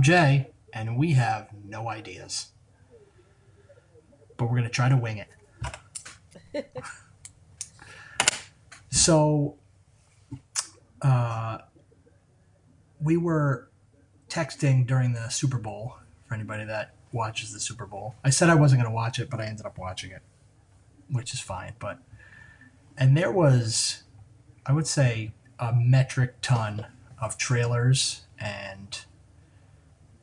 Jay, and we have no ideas. But we're going to try to wing it. So, we were texting during the Super Bowl, for anybody that watches the Super Bowl. I said I wasn't going to watch it, but I ended up watching it, which is fine. And there was, I would say, a metric ton of trailers and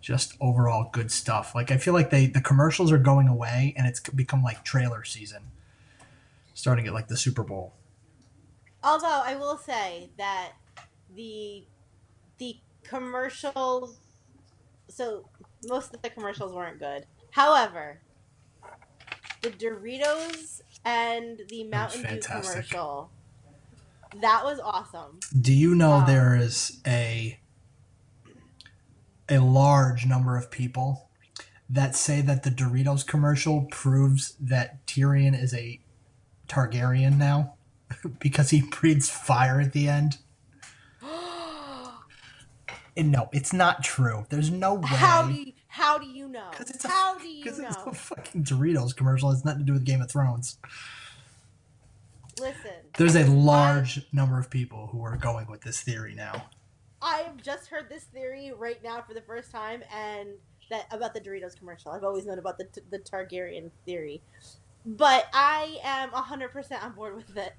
just overall good stuff. Like, I feel like the commercials are going away, and it's become like trailer season, starting at like the Super Bowl. Although I will say that the commercials, so most of the commercials weren't good. However, the Doritos and the Mountain Dew commercial, that was awesome. Do you know there is a large number of people that say that the Doritos commercial proves that Tyrion is a Targaryen now because he breathes fire at the end? And no, it's not true. There's no way. How do you know? Because it's a fucking Doritos commercial. It has nothing to do with Game of Thrones. Listen. There's a large number of people who are going with this theory now. I've just heard this theory right now for the first time, and that about the Doritos commercial. I've always known about the Targaryen theory, but I am 100% on board with it.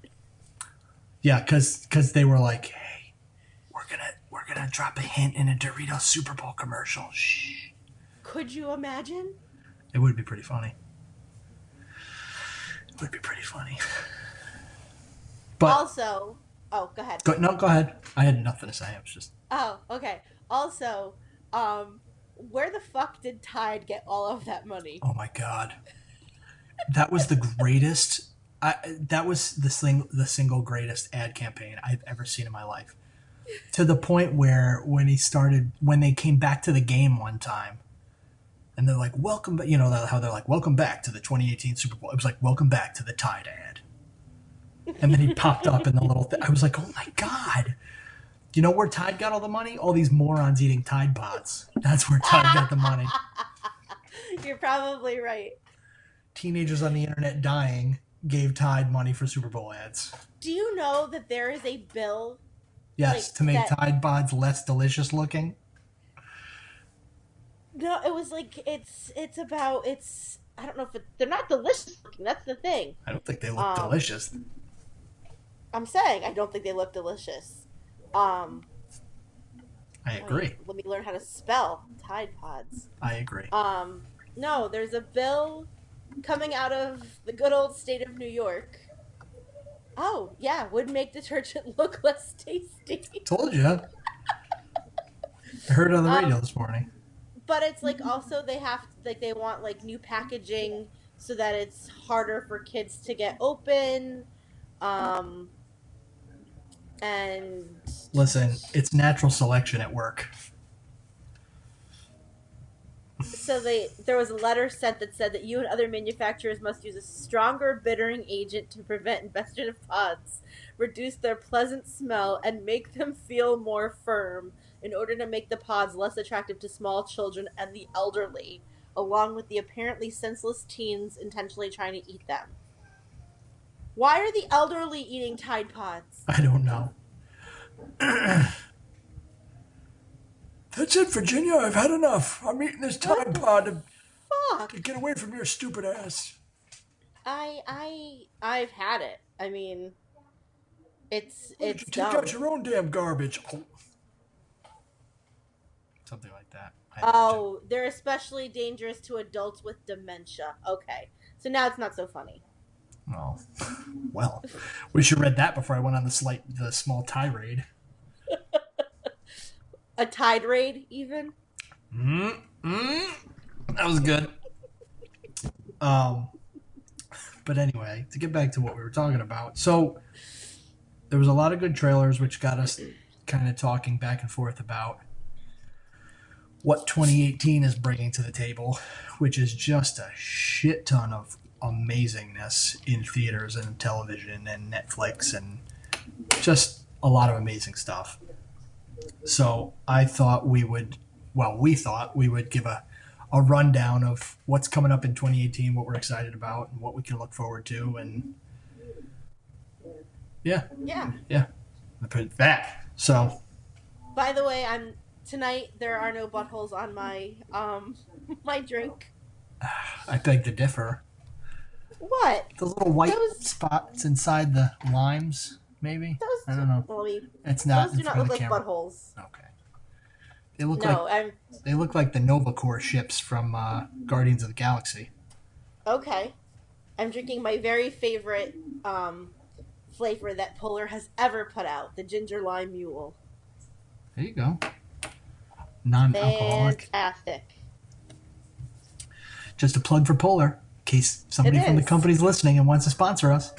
Yeah, because they were like, "Hey, we're gonna drop a hint in a Doritos Super Bowl commercial." Shh. Could you imagine? It would be pretty funny. It would be pretty funny. But also, oh, go ahead. Go ahead. I had nothing to say. I was just. Oh, okay. Also, where the fuck did Tide get all of that money? Oh my god, that was the greatest. That was the single greatest ad campaign I've ever seen in my life. To the point where when they came back to the game one time, and they're like, "Welcome," you know how they're like, "Welcome back to the 2018 Super Bowl." It was like, "Welcome back to the Tide ad." And then he popped up in the little thing. I was like, "Oh my god." You know where Tide got all the money? All these morons eating Tide Pods. That's where Tide got the money. You're probably right. Teenagers on the internet dying gave Tide money for Super Bowl ads. Do you know that there is a bill? Yes, to make Tide Pods less delicious looking. No, it was like it's I don't know if they're not delicious looking. That's the thing. I don't think they look delicious. I'm saying I don't think they look delicious. I agree. Let me learn how to spell Tide Pods. I agree. No, there's a bill coming out of the good old state of New York. Oh, yeah, would make detergent look less tasty. Told you. I heard it on the radio this morning. But it's like also they want like new packaging so that it's harder for kids to get open. And listen, it's natural selection at work. So there was a letter sent that said that you and other manufacturers must use a stronger bittering agent to prevent ingestion of pods, reduce their pleasant smell, and make them feel more firm in order to make the pods less attractive to small children and the elderly, along with the apparently senseless teens intentionally trying to eat them. Why are the elderly eating Tide Pods? I don't know. That's it, Virginia. I've had enough. I'm eating this Tide Pod to get away from your stupid ass. I've had it. I mean, it's you dumb. take out your own damn garbage. Oh. Something like that. Oh, they're especially dangerous to adults with dementia. Okay, so now it's not so funny. Oh, well, we should have read that before I went on the small tirade. A Tide-rade, even? That was good. But anyway, to get back to what we were talking about. So, there was a lot of good trailers, which got us kind of talking back and forth about what 2018 is bringing to the table, which is just a shit ton of amazingness in theaters and television and Netflix and just a lot of amazing stuff. So I thought we would well, we thought we would give a rundown of what's coming up in 2018, what we're excited about, and what we can look forward to. And yeah, Yeah. yeah, that. So, By the way, tonight there are no buttholes on my my drink. I beg to differ. What? The little white Those spots inside the limes, maybe? I don't know. Well, It's not those in do not front look of the like camera. buttholes. Okay. They look No, like they look like the Nova Corps ships from Guardians of the Galaxy. okay. I'm drinking my very favorite flavor that Polar has ever put out, the ginger lime mule. There you go. Non-alcoholic. Fantastic. Just a plug for Polar, in case somebody It from the is. company's listening and wants to sponsor us.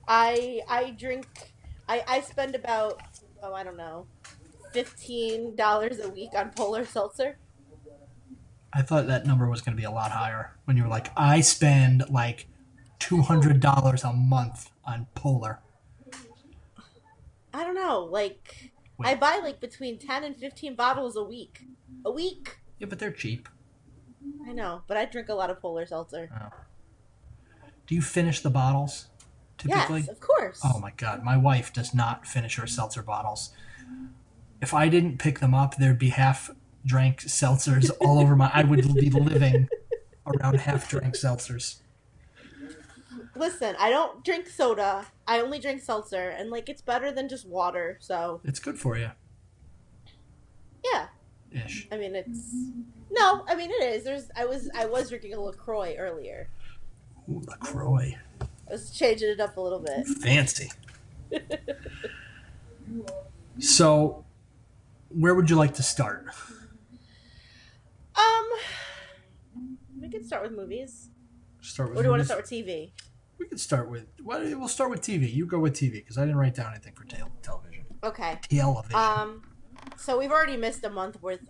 I drink. I spend about I don't know, $15 a week on Polar Seltzer. I thought that number was going to be a lot higher when you were like, I spend like $200 a month on Polar. I don't know, like Wait. I buy like between 10 and 15 bottles a week. A week. Yeah, but they're cheap. I know, but I drink a lot of Polar Seltzer. Oh. Do you finish the bottles typically? Yes, of course. Oh my god, my wife does not finish her seltzer bottles. If I didn't pick them up, there'd be half-drank seltzers all over I would be living around half-drank seltzers. Listen, I don't drink soda. I only drink seltzer, and like it's better than just water. So It's good for you. yeah, Ish. I mean it's no, I mean it is. I was drinking a LaCroix earlier. Ooh, LaCroix. I was changing it up a little bit. Fancy. So, where would you like to start? We could start with movies. Start with Or do you want to movies? start with TV? We could start with. We'll start with TV. You go with TV because I didn't write down anything for television. Okay. Television. So we've already missed a month's worth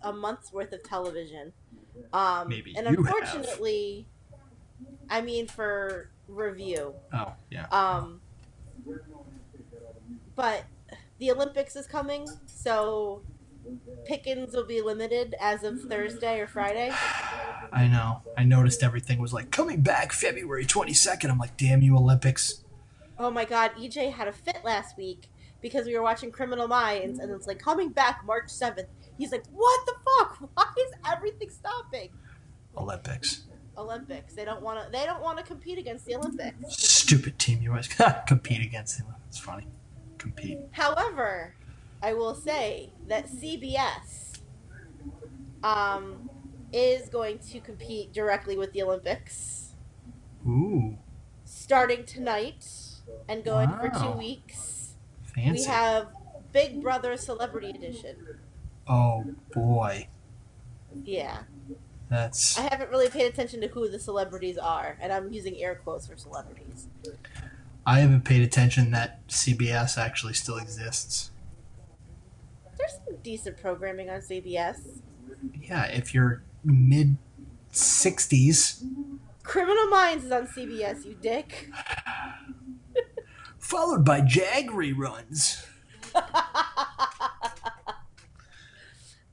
of television. Maybe and you unfortunately, I mean for review. Oh yeah. But the Olympics is coming, so pickings will be limited as of Thursday or Friday. I know. I noticed everything was like coming back February 22nd. I'm like, damn you Olympics. Oh my God, EJ had a fit last week because we were watching Criminal Minds, and it's like coming back March 7th. He's like, what the fuck? Why is everything stopping? Olympics. They don't want to compete against the Olympics. Stupid Team US. Compete against them. It's funny. Compete. However, I will say that CBS is going to compete directly with the Olympics Ooh. starting tonight and going for 2 Wow. weeks. Fancy. We have Big Brother Celebrity Edition. Oh boy. Yeah. That's. I haven't really paid attention to who the celebrities are, and I'm using air quotes for celebrities. I haven't paid attention that CBS actually still exists. There's some decent programming on CBS. Yeah, if you're mid 60s, Criminal Minds is on CBS, you dick. followed by Jag reruns.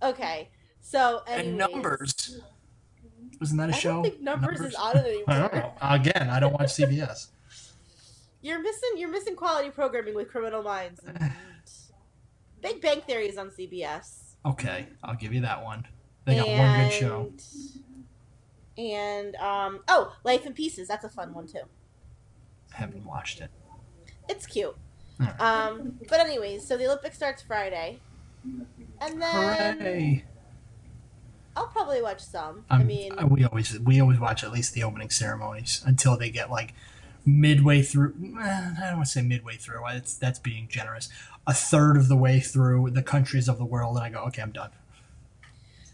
Okay, so anyways, And Numbers. Wasn't that a I show? don't think Numbers is on it anymore. I don't know. Again, I don't watch CBS. You're missing quality programming with Criminal Minds. Big Bang Theory is on CBS. Okay, I'll give you that one. They got one good show. And Life in Pieces. That's a fun one too. I haven't watched it. It's cute. Right. But anyways, so the Olympics starts Friday, and then Hooray! I'll probably watch some. We always watch at least the opening ceremonies until they get like midway through. I don't want to say midway through. That's being generous. A third of the way through the countries of the world, and I go, okay, I'm done.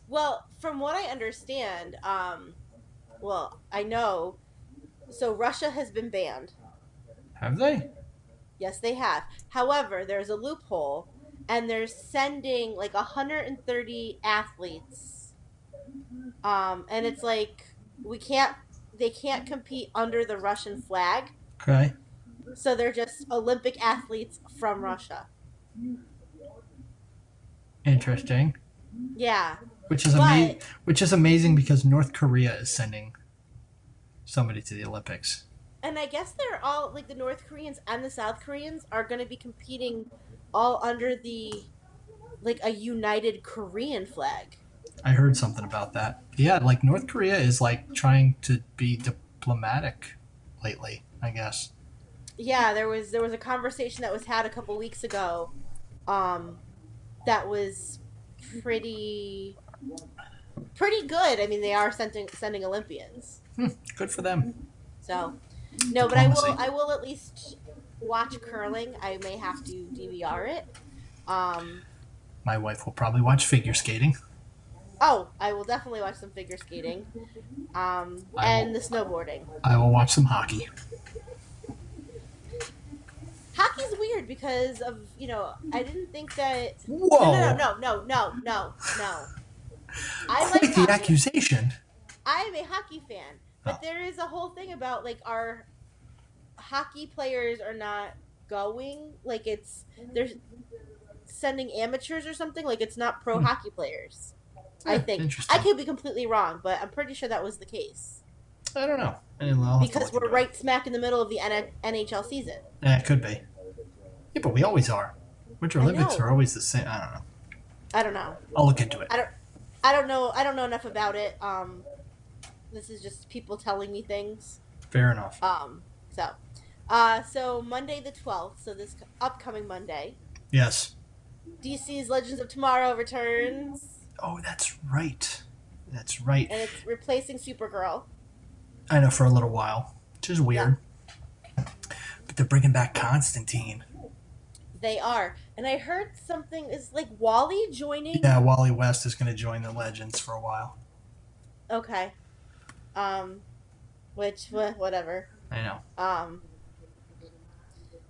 Well, from what I understand, I know. So Russia has been banned. Have they? Yes, they have. However, there's a loophole, and they're sending like 130 athletes. And it's like they can't compete under the Russian flag. Okay. So they're just Olympic athletes from Russia. Interesting. Yeah, which is but amazing because North Korea is sending somebody to the Olympics. and I guess they're all like the North Koreans and the South Koreans are going to be competing all under the like a united Korean flag. I heard something about that. Yeah, like North Korea is like trying to be diplomatic lately, I guess. Yeah, there was a conversation that was had a couple weeks ago, um, that was pretty pretty good. I mean, they are sending Olympians, Good for them. so no, but Diplomacy. I will at least watch curling. I may have to DVR it. Um, My wife will probably watch figure skating. oh, I will definitely watch some figure skating. And the snowboarding. I will watch some hockey. Hockey's weird because of I didn't think that. Whoa! No. I Quite like the hockey. accusation. I am a hockey fan, but there is a whole thing about like our hockey players are not going. Like they're sending amateurs or something. Like it's not pro hockey players. I think Interesting. I could be completely wrong, but I'm pretty sure that was the case. I don't know. Because we're right smack in the middle of the NHL season. Yeah, it could be. Yeah, but we always are. Winter Olympics are always the same. I don't know. I'll look into it. I don't know enough about it. This is just people telling me things. Fair enough. So Monday the 12th, so this upcoming Monday. Yes. DC's Legends of Tomorrow returns. Oh, that's right. That's right. And it's replacing Supergirl. I know, for a little while, which is weird. Yeah. But they're bringing back Constantine. They are. And I heard something, is like Wally joining? Yeah, Wally West is going to join the Legends for a while. Okay. Whatever. I know.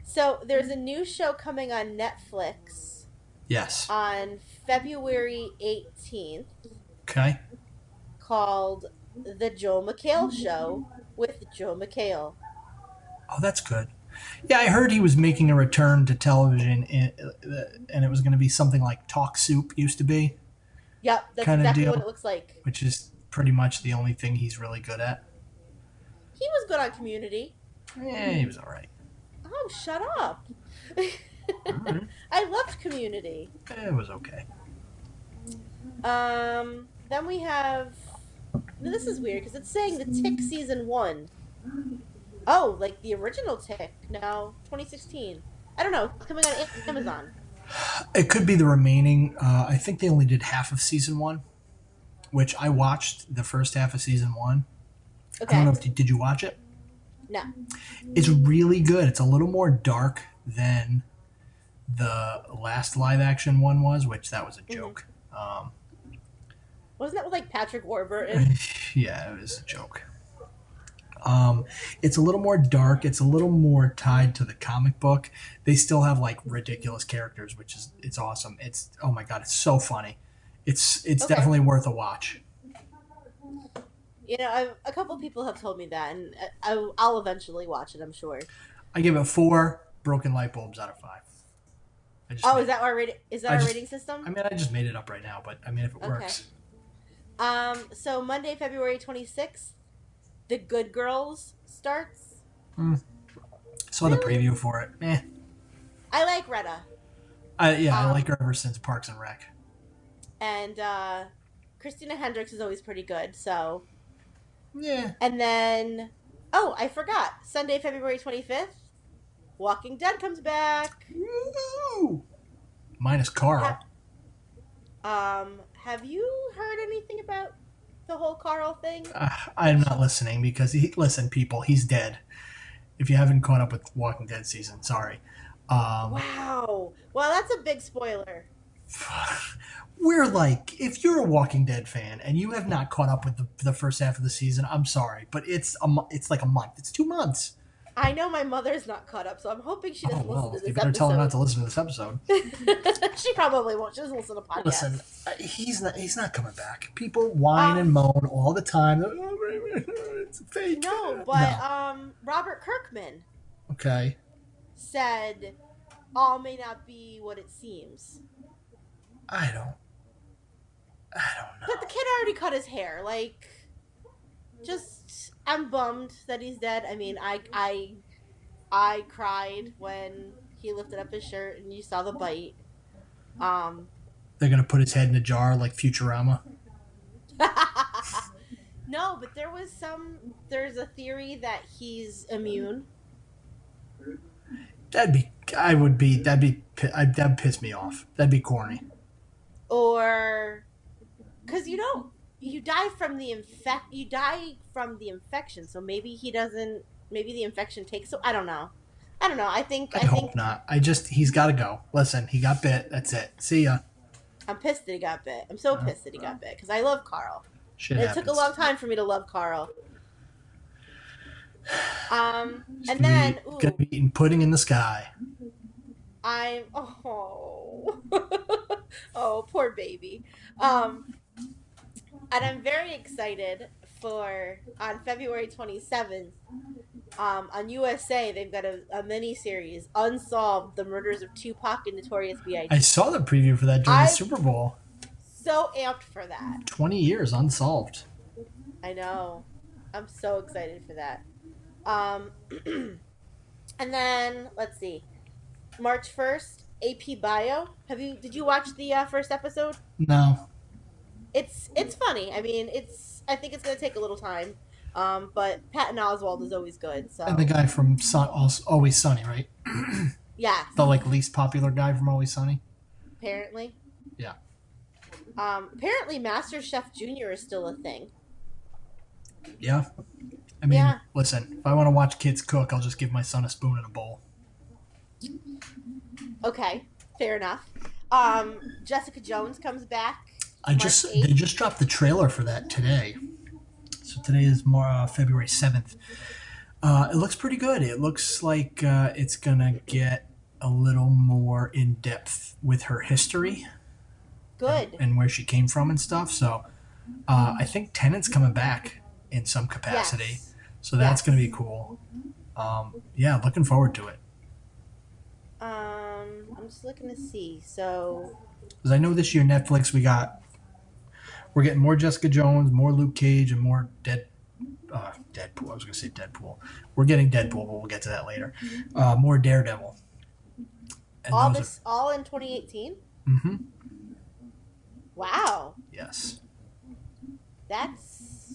So there's a new show coming on Netflix. Yes. On February 18th. Okay. Called The Joe McHale Show with Joe McHale. Oh, that's good. Yeah, I heard he was making a return to television, and it was going to be something like Talk Soup used to be. Yep, that's exactly what it looks like. Which is pretty much the only thing he's really good at. He was good on Community. Yeah, he was all right. Oh, shut up. Right. I loved Community. It was okay. Then we have... This is weird, because it's saying The Tick Season 1. Oh, like the original Tick. Now, 2016. I don't know. It's coming on Amazon. It could be the remaining. I think they only did half of Season 1, which I watched the first half of Season 1. Okay. I don't know if did you watch it? No. It's really good. It's a little more dark than the last live action one was, which that was a joke. Wasn't that with like Patrick Warburton? Yeah, it was a joke. It's a little more dark. It's a little more tied to the comic book. They still have like ridiculous characters, which is it's awesome. It's oh my god, it's so funny. It's definitely worth a watch. You know, a couple people have told me that, and I'll eventually watch it. I'm sure. I give it 4 broken light bulbs out of 5. Is that our rating? Is that our rating system? I mean, I just made it up right now, but I mean, if it works. So Monday, February 26th, The Good Girls starts. Saw the preview for it. I like Retta. I like her ever since Parks and Rec. And Christina Hendricks is always pretty good, so... Yeah. And then... Oh, I forgot. Sunday, February 25th, Walking Dead comes back. Woo! Minus Carl. Have you heard anything about the whole Carl thing? I'm not listening because listen, people, he's dead. If you haven't caught up with Walking Dead season, sorry. Wow. Well, that's a big spoiler. We're like, if you're a Walking Dead fan and you have not caught up with the first half of the season, I'm sorry, but it's like a month. It's 2 months. I know my mother's not caught up, so I'm hoping she doesn't listen to this episode. You better tell her not to listen to this episode. She probably won't. She doesn't listen to podcasts. Listen, he's not coming back. People whine and moan all the time. It's fake. No, but Robert Kirkman said all may not be what it seems. I don't. I don't But the know. kid already cut his hair. Like, just I'm bummed that he's dead. I mean, I cried when he lifted up his shirt and you saw the bite. Um, They're gonna put his head in a jar like Futurama. no, but there's a theory that he's immune. That'd be. I would be. That'd piss me off. That'd be corny. Or because you die from the infection, so maybe he doesn't, maybe the infection takes, so I don't know. I'd I think hope not. He's got to go. Listen, he got bit. That's it. See ya. I'm pissed that he got bit. I'm so pissed that he got bit because I love Carl. Shit It took a happens. long time for me to love Carl. He's And then gonna be eating pudding in the sky. I'm oh oh poor baby. Um, and I'm very excited for on February 27th. On USA, they've got a mini series, Unsolved: The Murders of Tupac and Notorious I B.I.G. saw the preview for that during the I'm Super Bowl. so amped for that. 20 years unsolved. I know. I'm so excited for that. Um, and then let's see, March 1st, AP Bio. Did you watch the first episode? No. It's funny. I mean, I think it's gonna take a little time. But Patton Oswalt is always good. And the So guy from Always Sunny, right? yes, The like least popular guy from Always Sunny. apparently. Yeah. Apparently, Master Chef Junior is still a thing. Yeah. I mean, Yeah. listen, if I want to watch kids cook, I'll just give my son a spoon and a bowl. Okay, fair enough. Jessica Jones comes back March They 8th. just dropped the trailer for that today. So today is more February 7th. It looks pretty good. It looks like it's gonna get a little more in depth with her history Good. and where she came from and stuff. So I think Tennant's coming back in some capacity. Yes. So that's Yes. gonna be cool. Yeah, looking forward to it. I'm just looking to see. So Because I know this year Netflix we're getting more Jessica Jones, more Luke Cage, and more Deadpool. I was gonna say Deadpool. We're getting Deadpool, but we'll get to that later. More Daredevil. And all in 2018. Mm-hmm. Wow, Yes. that's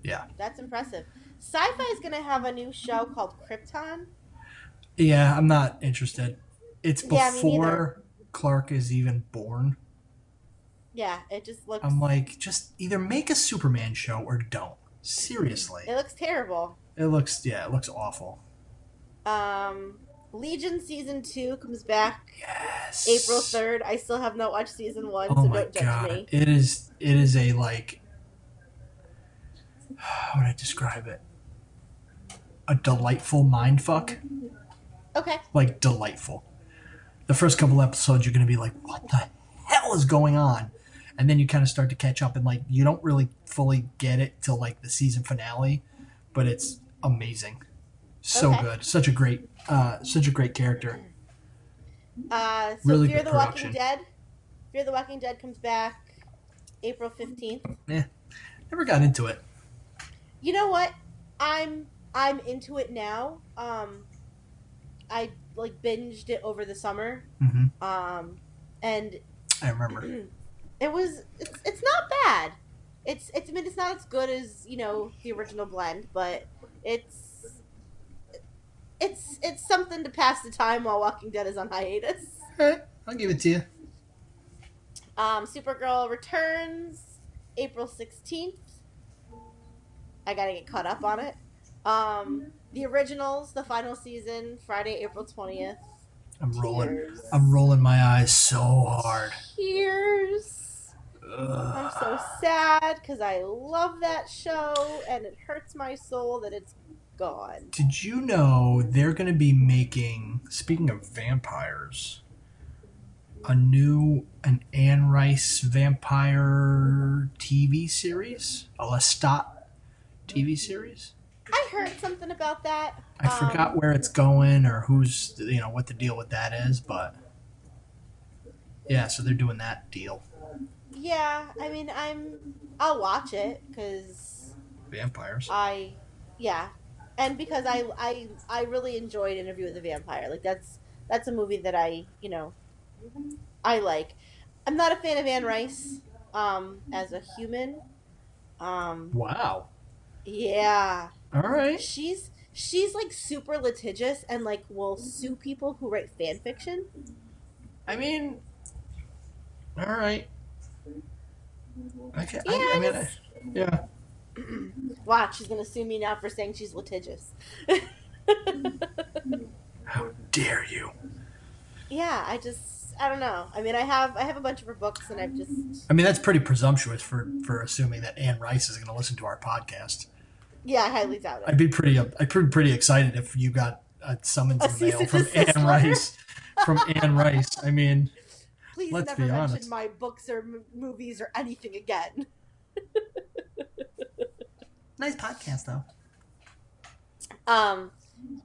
Yeah. that's impressive. Sci-Fi is gonna have a new show called Krypton. Yeah, I'm not interested. It's Yeah, me neither. before Clark is even born. Yeah, it just looks I'm like, just either make a Superman show or don't. Seriously. it looks terrible. It looks awful. Legion season 2 comes back Yes. April 3rd. I still have not watched season 1, Oh so my don't judge god. me. It is a like how would I describe it? A delightful mind fuck. Okay. Like delightful. The first couple episodes you're gonna be like, what the hell is going on? And then you kind of start to catch up and like you don't really fully get it till like the season finale, but it's amazing. So Okay. good. Such a great character. So Really Fear good the production. Walking Dead. Fear the Walking Dead comes back April 15th. Never got into it. You know what? I'm into it now. I like binged it over the summer. Mm-hmm. And I remember. it's not bad. I mean, it's not as good as, the original blend, but it's something to pass the time while Walking Dead is on hiatus. Alright, I'll give it to you. Supergirl returns April 16th. I gotta get caught up on it. The Originals, the final season, Friday, April 20th. I'm rolling. Tears. I'm rolling my eyes so hard. Tears. Ugh. I'm so sad because I love that show and it hurts my soul that it's gone. Did you know they're going to be making, speaking of vampires, an Anne Rice vampire TV series? A Lestat TV series? I heard something about that. I forgot where it's going or what the deal with that is, but yeah, so they're doing that deal. Yeah, I mean, I'll watch it because Vampires. yeah, and because I really enjoyed Interview with the Vampire. Like that's a movie that I like. I'm not a fan of Anne Rice, as a human. Um, Wow. yeah, All right. she's like super litigious and like will sue people who write fan fiction. I mean, all right. Okay. Yeah, I just Yeah. watch. She's gonna sue me now for saying she's litigious. How dare you? Yeah, I don't know. I mean, I have a bunch of her books, and I've just I mean, that's pretty presumptuous for assuming that Anne Rice is going to listen to our podcast. yeah, I highly doubt it. I'd be pretty excited if you got a summons A in the mail cease and from desist Anne letter. Rice. From Anne Rice. I mean, Please let's never be mention honest. my books or movies or anything again. Nice podcast, though. Um,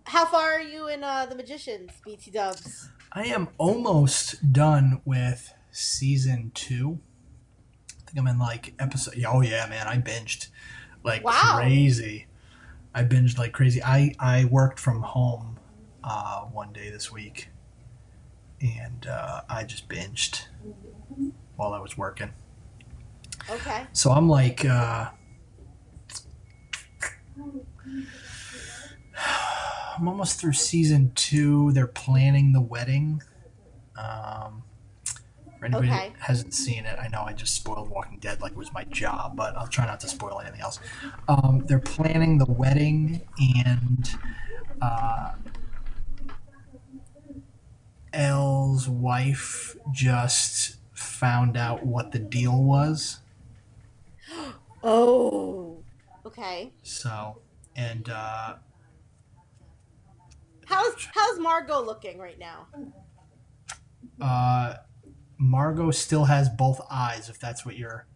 how far are you in The Magicians, BT Dubs? I am almost done with season 2. I think I'm in like episode. Oh yeah, man! I binged like Wow. crazy. I binged like crazy. I worked from home one day this week, and I just binged while I was working. Okay. So I'm like, I'm almost through season 2. They're planning the wedding. For anybody Okay. that hasn't seen it, I know I just spoiled Walking Dead like it was my job, but I'll try not to spoil anything else. They're planning the wedding, and Elle's wife just found out what the deal was. Oh. Okay. So, and How's Margot looking right now? Margot still has both eyes, if that's what you're.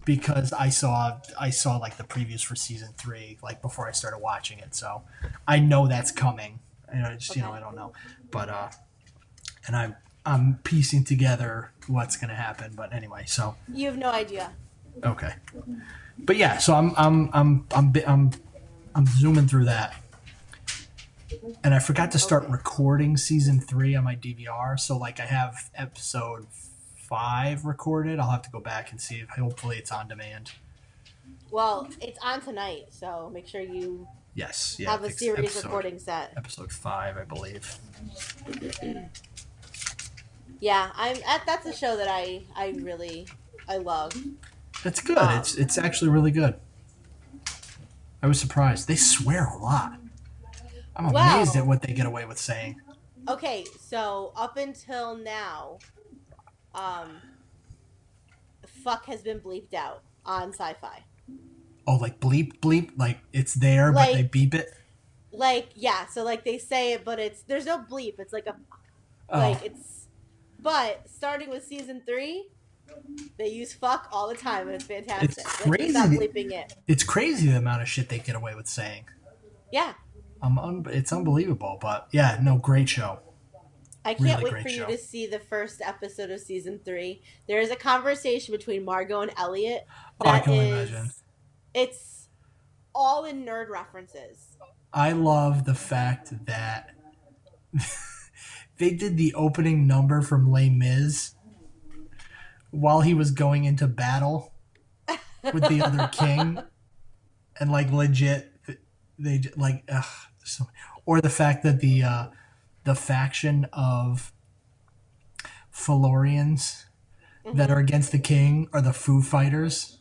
Because I saw like the previews for season 3 like before I started watching it, so I know that's coming. And I just Okay. I don't know, but and I'm piecing together what's gonna happen. But anyway, so You have no idea. okay, but yeah, so I'm zooming through that. And I forgot to start Okay. recording season 3 on my DVR, so like I have episode 5 recorded. I'll have to go back and see if hopefully it's on demand. Well, it's on tonight, so make sure you Yes, yeah. have I a think series recording set. Episode 5, I believe. Yeah, that's a show that I really love. It's good. It's actually really good. I was surprised. They swear a lot. I'm amazed Wow. at what they get away with saying. Okay, so up until now, fuck has been bleeped out on Sci-Fi. Oh, like bleep bleep, like it's there, but they Like- beep it. Like, yeah, so like they say it, but there's no bleep. It's like Oh, but starting with season 3, they use fuck all the time, and it's fantastic. It's Like, they stop crazy. bleeping it. it's crazy the amount of shit they get away with saying. Yeah, It's unbelievable, but yeah, no, great show. I can't Really wait great for you show. to see the first episode of season 3. There is a conversation between Margot and Elliot Oh, I that can only is, imagine. it's all in nerd references. I love the fact that they did the opening number from Les Mis while he was going into battle with the other king, and like legit, they like so, or the fact that the faction of Felorians that are against the king are the Foo Fighters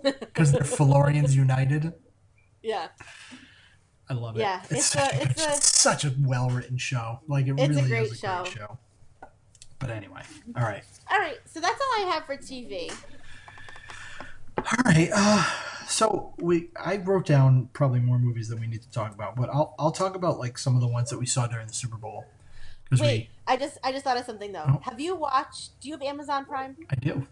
because they're Felorians united. Yeah, I love it. Yeah, it's it's just such a well written show. Like it It's a really great is a great show. But anyway, all right. all right. So that's all I have for TV. All right. So I wrote down probably more movies that we need to talk about, but I'll talk about like some of the ones that we saw during the Super Bowl. Wait, I just thought of something though. Oh. Have you watched? Do you have Amazon Prime? I do.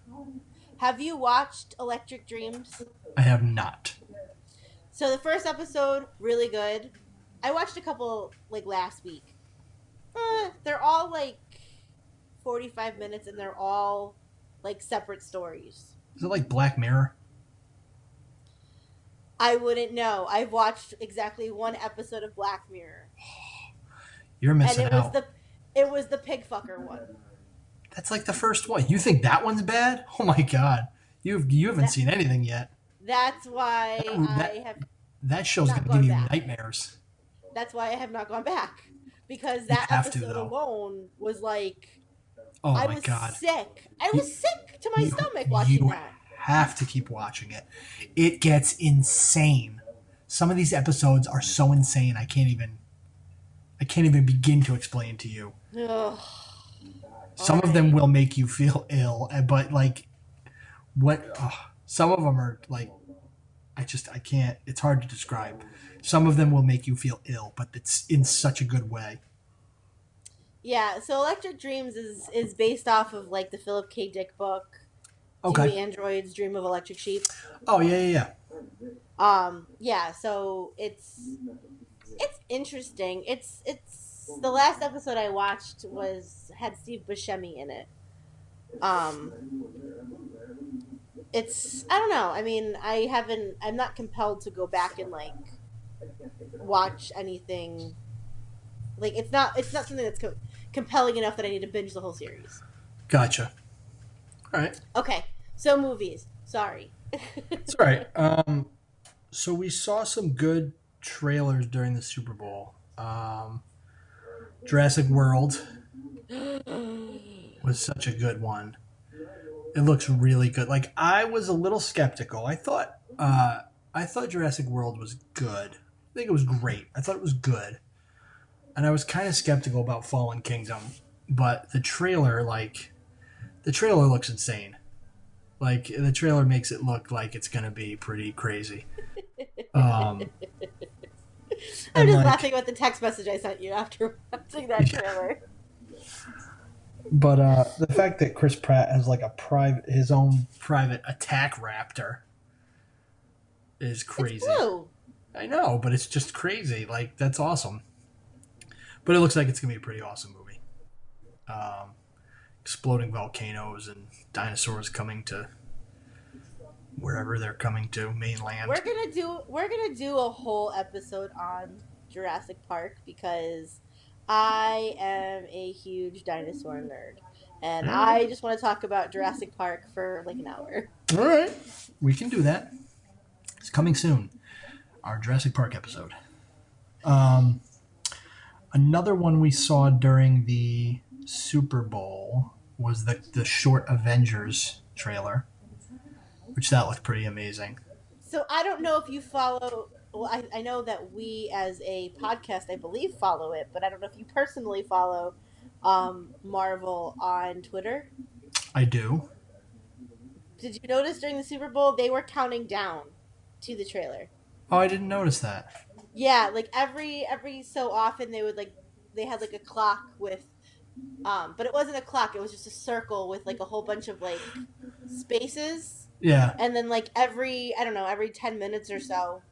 Have you watched Electric Dreams? I have not. So the first episode, really good. I watched a couple like last week. They're all like 45 minutes, and they're all like separate stories. Is it like Black Mirror? I wouldn't know. I've watched exactly one episode of Black Mirror, You're and missing it was out. the pig fucker one. That's like the first one. You think that one's bad? Oh my god. You haven't That seen anything yet. that's why I That have that show's not gonna give gone you back. nightmares. That's why I have not gone back, because You that have to episode though. alone was like Oh I my was god. sick. I You was sick to my you, stomach watching you that. have to keep watching it. It gets insane. Some of these episodes are so insane I can't even begin to explain to you. Ugh. Some of them Alright. will make you feel ill, but like some of them are like I can't. It's hard to describe. Some of them will make you feel ill, but it's in such a good way. Yeah, so Electric Dreams is based off of like the Philip K. Dick book. Do Okay. androids dream of electric sheep? Oh yeah. Yeah, so it's interesting. It's the last episode I watched had Steve Buscemi in it. Um it's I don't know. I mean, I'm not compelled to go back and like watch anything. Like it's not something that's compelling enough that I need to binge the whole series. Gotcha. All right. Okay. So movies. Sorry. It's all right. So we saw some good trailers during the Super Bowl. Jurassic World was such a good one. It looks really good. Like I was a little skeptical. I thought Jurassic World was good. I think it was great. I thought it was good. And I was kind of skeptical about Fallen Kingdom, but the trailer looks insane. Like the trailer makes it look like it's gonna be pretty crazy. Um, I'm and just like, laughing about the text message I sent you after watching that trailer. but the fact that Chris Pratt has like his own private attack raptor is It's crazy. blue. I know, but it's just crazy. Like that's awesome. But it looks like it's gonna be a pretty awesome movie. Exploding volcanoes and dinosaurs coming to wherever they're coming to, mainland. We're gonna do a whole episode on Jurassic Park because I am a huge dinosaur nerd. And I just want to talk about Jurassic Park for like an hour. All right, we can do that. It's coming soon. Our Jurassic Park episode. Another one we saw during the Super Bowl was the short Avengers trailer, which that looked pretty amazing. So I don't know if you follow. Well, I know that we as a podcast, I believe, follow it, but I don't know if you personally follow Marvel on Twitter. I do. Did you notice during the Super Bowl they were counting down to the trailer? Oh, I didn't notice that. Yeah, like every so often they had like a clock with but it wasn't a clock, it was just a circle with like a whole bunch of like spaces. Yeah. And then like every I don't know, every 10 minutes or so,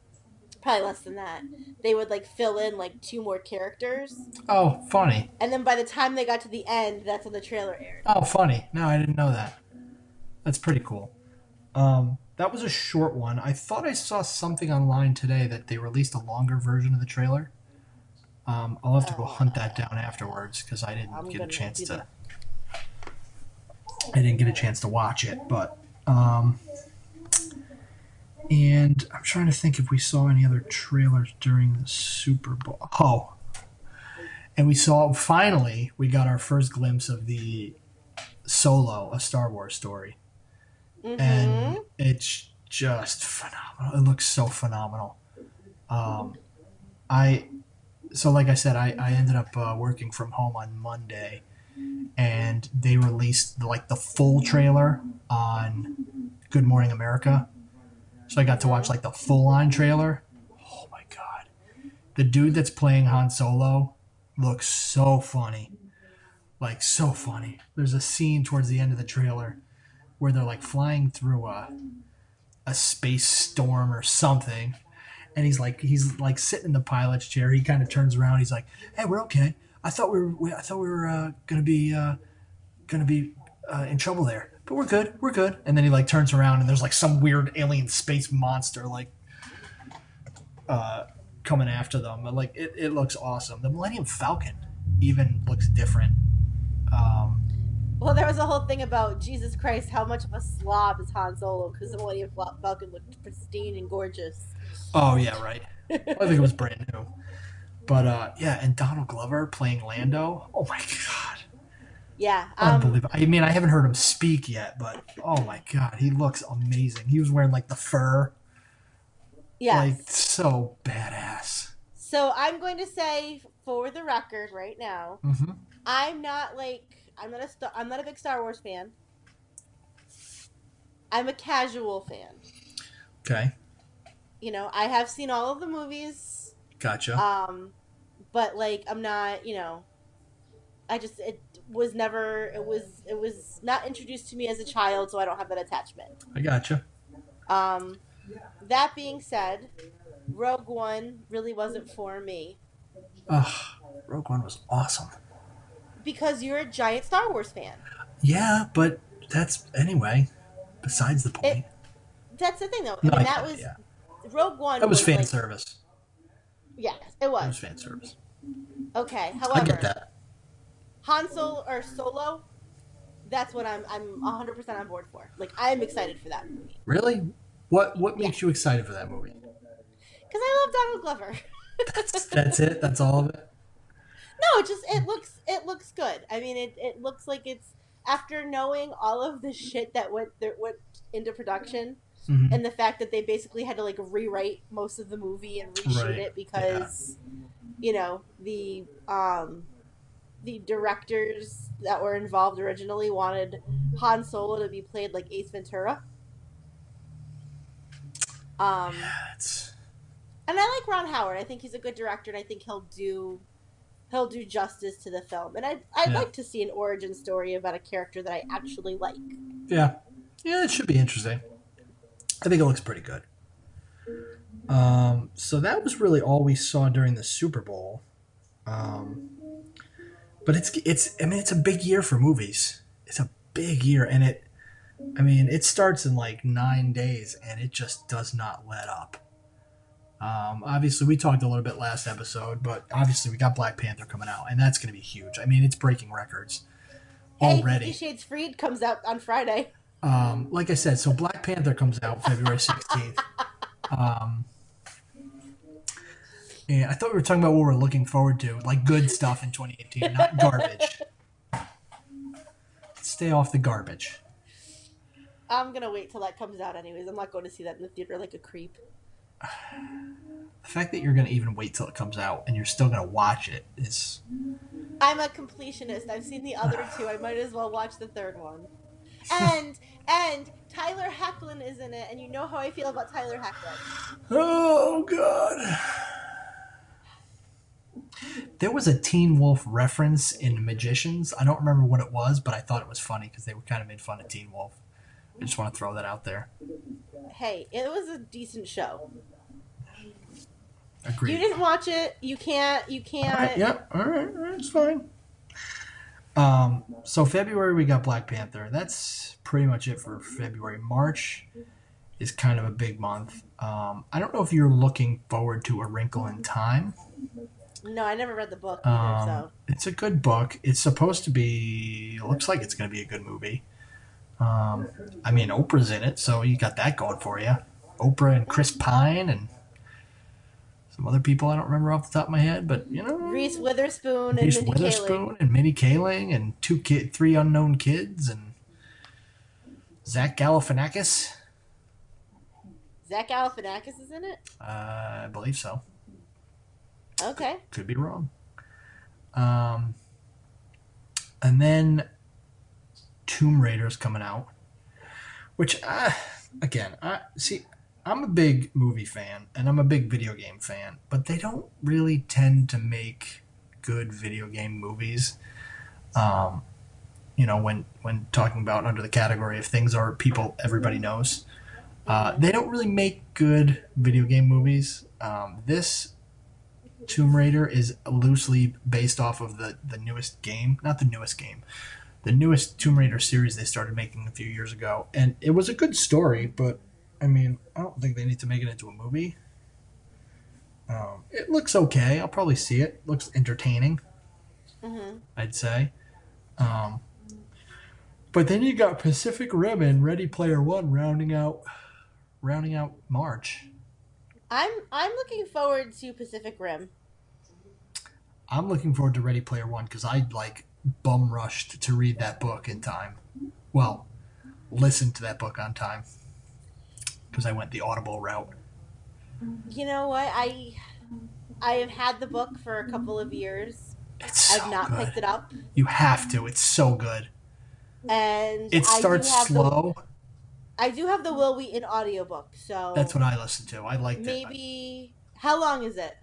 probably less than that, they would like fill in like two more characters. Oh, funny. And then by the time they got to the end, that's when the trailer aired. Oh, funny. No, I didn't know that. That's pretty cool. That was a short one. I thought I saw something online today that they released a longer version of the trailer. I'll have to go hunt that down afterwards because I didn't get a chance to. I didn't get a chance to watch it, but and I'm trying to think if we saw any other trailers during the Super Bowl. Oh, and we got our first glimpse of the Solo, a Star Wars story. Mm-hmm. And it's just phenomenal. It looks so phenomenal. Like I said, I ended up working from home on Monday, and they released like the full trailer on Good Morning America. So I got to watch like the full-on trailer. Oh my god, the dude that's playing Han Solo looks so funny, like so funny. There's a scene towards the end of the trailer where they're like flying through a space storm or something, and he's like sitting in the pilot's chair. He kind of turns around. He's like, "Hey, we're okay. I thought we were gonna be in trouble there. but we're good. We're good. And then he like turns around and there's like some weird alien space monster like coming after them. But like it looks awesome. The Millennium Falcon even looks different. Well, there was a whole thing about Jesus Christ, how much of a slob is Han Solo because the Millennium Falcon looked pristine and gorgeous. Oh yeah, right. I think it was brand new. But yeah, and Donald Glover playing Lando. Oh my god. Yeah. Unbelievable. I mean, I haven't heard him speak yet, but oh my god, he looks amazing. He was wearing like the fur. Yes. Like so badass. So I'm going to say, for the record, right now, Mm-hmm. I'm not a big Star Wars fan. I'm a casual fan. Okay. You know, I have seen all of the movies. Gotcha. But like, I'm not. It was not introduced to me as a child, so I don't have that attachment. I gotcha. That being said, Rogue One really wasn't for me. Ugh, Rogue One was awesome. Because you're a giant Star Wars fan. Yeah, but that's anyway. Besides the point. That's the thing, though. No, I mean, that was yeah. Rogue One. That was fan service. Yes, it was. It was fan service. Okay, however, I get that. Han Solo or Solo, that's what I'm 100% on board for. Like, I'm excited for that movie. Really? What makes you excited for that movie? Because I love Donald Glover. That's it. That's all of it. No, it looks good. I mean, it looks like it's after knowing all of the shit that went into production, Mm-hmm. and the fact that they basically had to like rewrite most of the movie and reshoot it because the directors that were involved originally wanted Han Solo to be played like Ace Ventura. And I like Ron Howard. I think he's a good director, and I think he'll do justice to the film. And I'd like to see an origin story about a character that I actually like. Yeah, it should be interesting. I think it looks pretty good. So that was really all we saw during the Super Bowl. But it's a big year for movies. It's a big year, and it starts in like 9 days, and it just does not let up. Obviously, we talked a little bit last episode, but obviously we got Black Panther coming out, and that's going to be huge. I mean, it's breaking records already. 50 Shades Freed comes out on Friday. Like I said, so Black Panther comes out February 16th. And I thought we were talking about what we're looking forward to, like good stuff in 2018, not garbage. Stay off the garbage. I'm going to wait till that comes out anyways. I'm not going to see that in the theater like a creep. The fact that you're going to even wait till it comes out and you're still going to watch it is... I'm a completionist. I've seen the other two. I might as well watch the third one. And Tyler Hoechlin is in it, and you know how I feel about Tyler Hoechlin. Oh, God. There was a Teen Wolf reference in Magicians. I don't remember what it was, but I thought it was funny because they were kind of made fun of Teen Wolf. I just want to throw that out there. Hey, it was a decent show. Agreed. You didn't watch it. You can't. All right, yep. All right, it's fine. So February we got Black Panther. That's pretty much it for February. March is kind of a big month. I don't know if you're looking forward to A Wrinkle in Time. No, I never read the book either. So it's a good book. It's supposed to be. It looks like it's going to be a good movie. I mean, Oprah's in it, so you got that going for you. Oprah and Chris Pine and some other people I don't remember off the top of my head, but Reese Witherspoon and Reese Mindy Witherspoon Kaling. and Minnie Kaling and three unknown kids and Zach Galifianakis. Zach Galifianakis is in it? I believe so. Okay. Could be wrong. And then Tomb Raider's coming out, which I'm a big movie fan and I'm a big video game fan, but they don't really tend to make good video game movies. When talking about under the category of things are people everybody knows, they don't really make good video game movies. This Tomb Raider is loosely based off of the newest game, not the newest game, the newest Tomb Raider series they started making a few years ago, and it was a good story, but I mean, I don't think they need to make it into a movie. It looks okay. I'll probably see it. Looks entertaining, I'd say. Um, but then you got Pacific Rim and Ready Player One rounding out March. I'm looking forward to Pacific Rim. I'm looking forward to Ready Player One because I like bum rushed to read that book in time. Well, listen to that book on time because I went the Audible route. You know what? I have had the book for a couple of years. It's so I've not good. picked it up. You have to. It's so good. And It starts slow. I do have the Will Wheaton audiobook, so That's what I listen to. I liked it. maybe how long is it?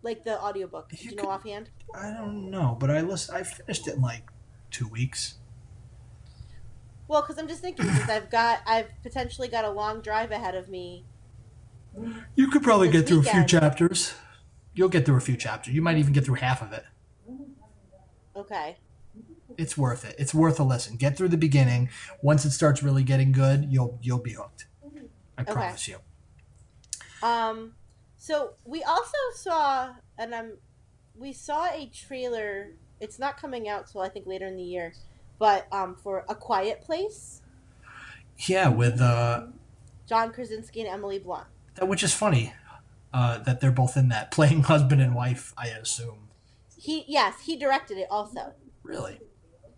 Like the audiobook? Do you know offhand? I don't know, but I finished it in like 2 weeks. Well, because I'm just thinking, because I've potentially got a long drive ahead of me. You could probably This get through a few weekend. chapters. You'll get through a few chapters. You might even get through half of it. Okay. It's worth it. It's worth a listen. Get through the beginning. Once it starts really getting good, you'll be hooked. I promise you. So we also saw, we saw a trailer. It's not coming out till I think later in the year, but for A Quiet Place, Yeah, with John Krasinski and Emily Blunt. which is funny that they're both in that, playing husband and wife. I assume. He directed it also. Really?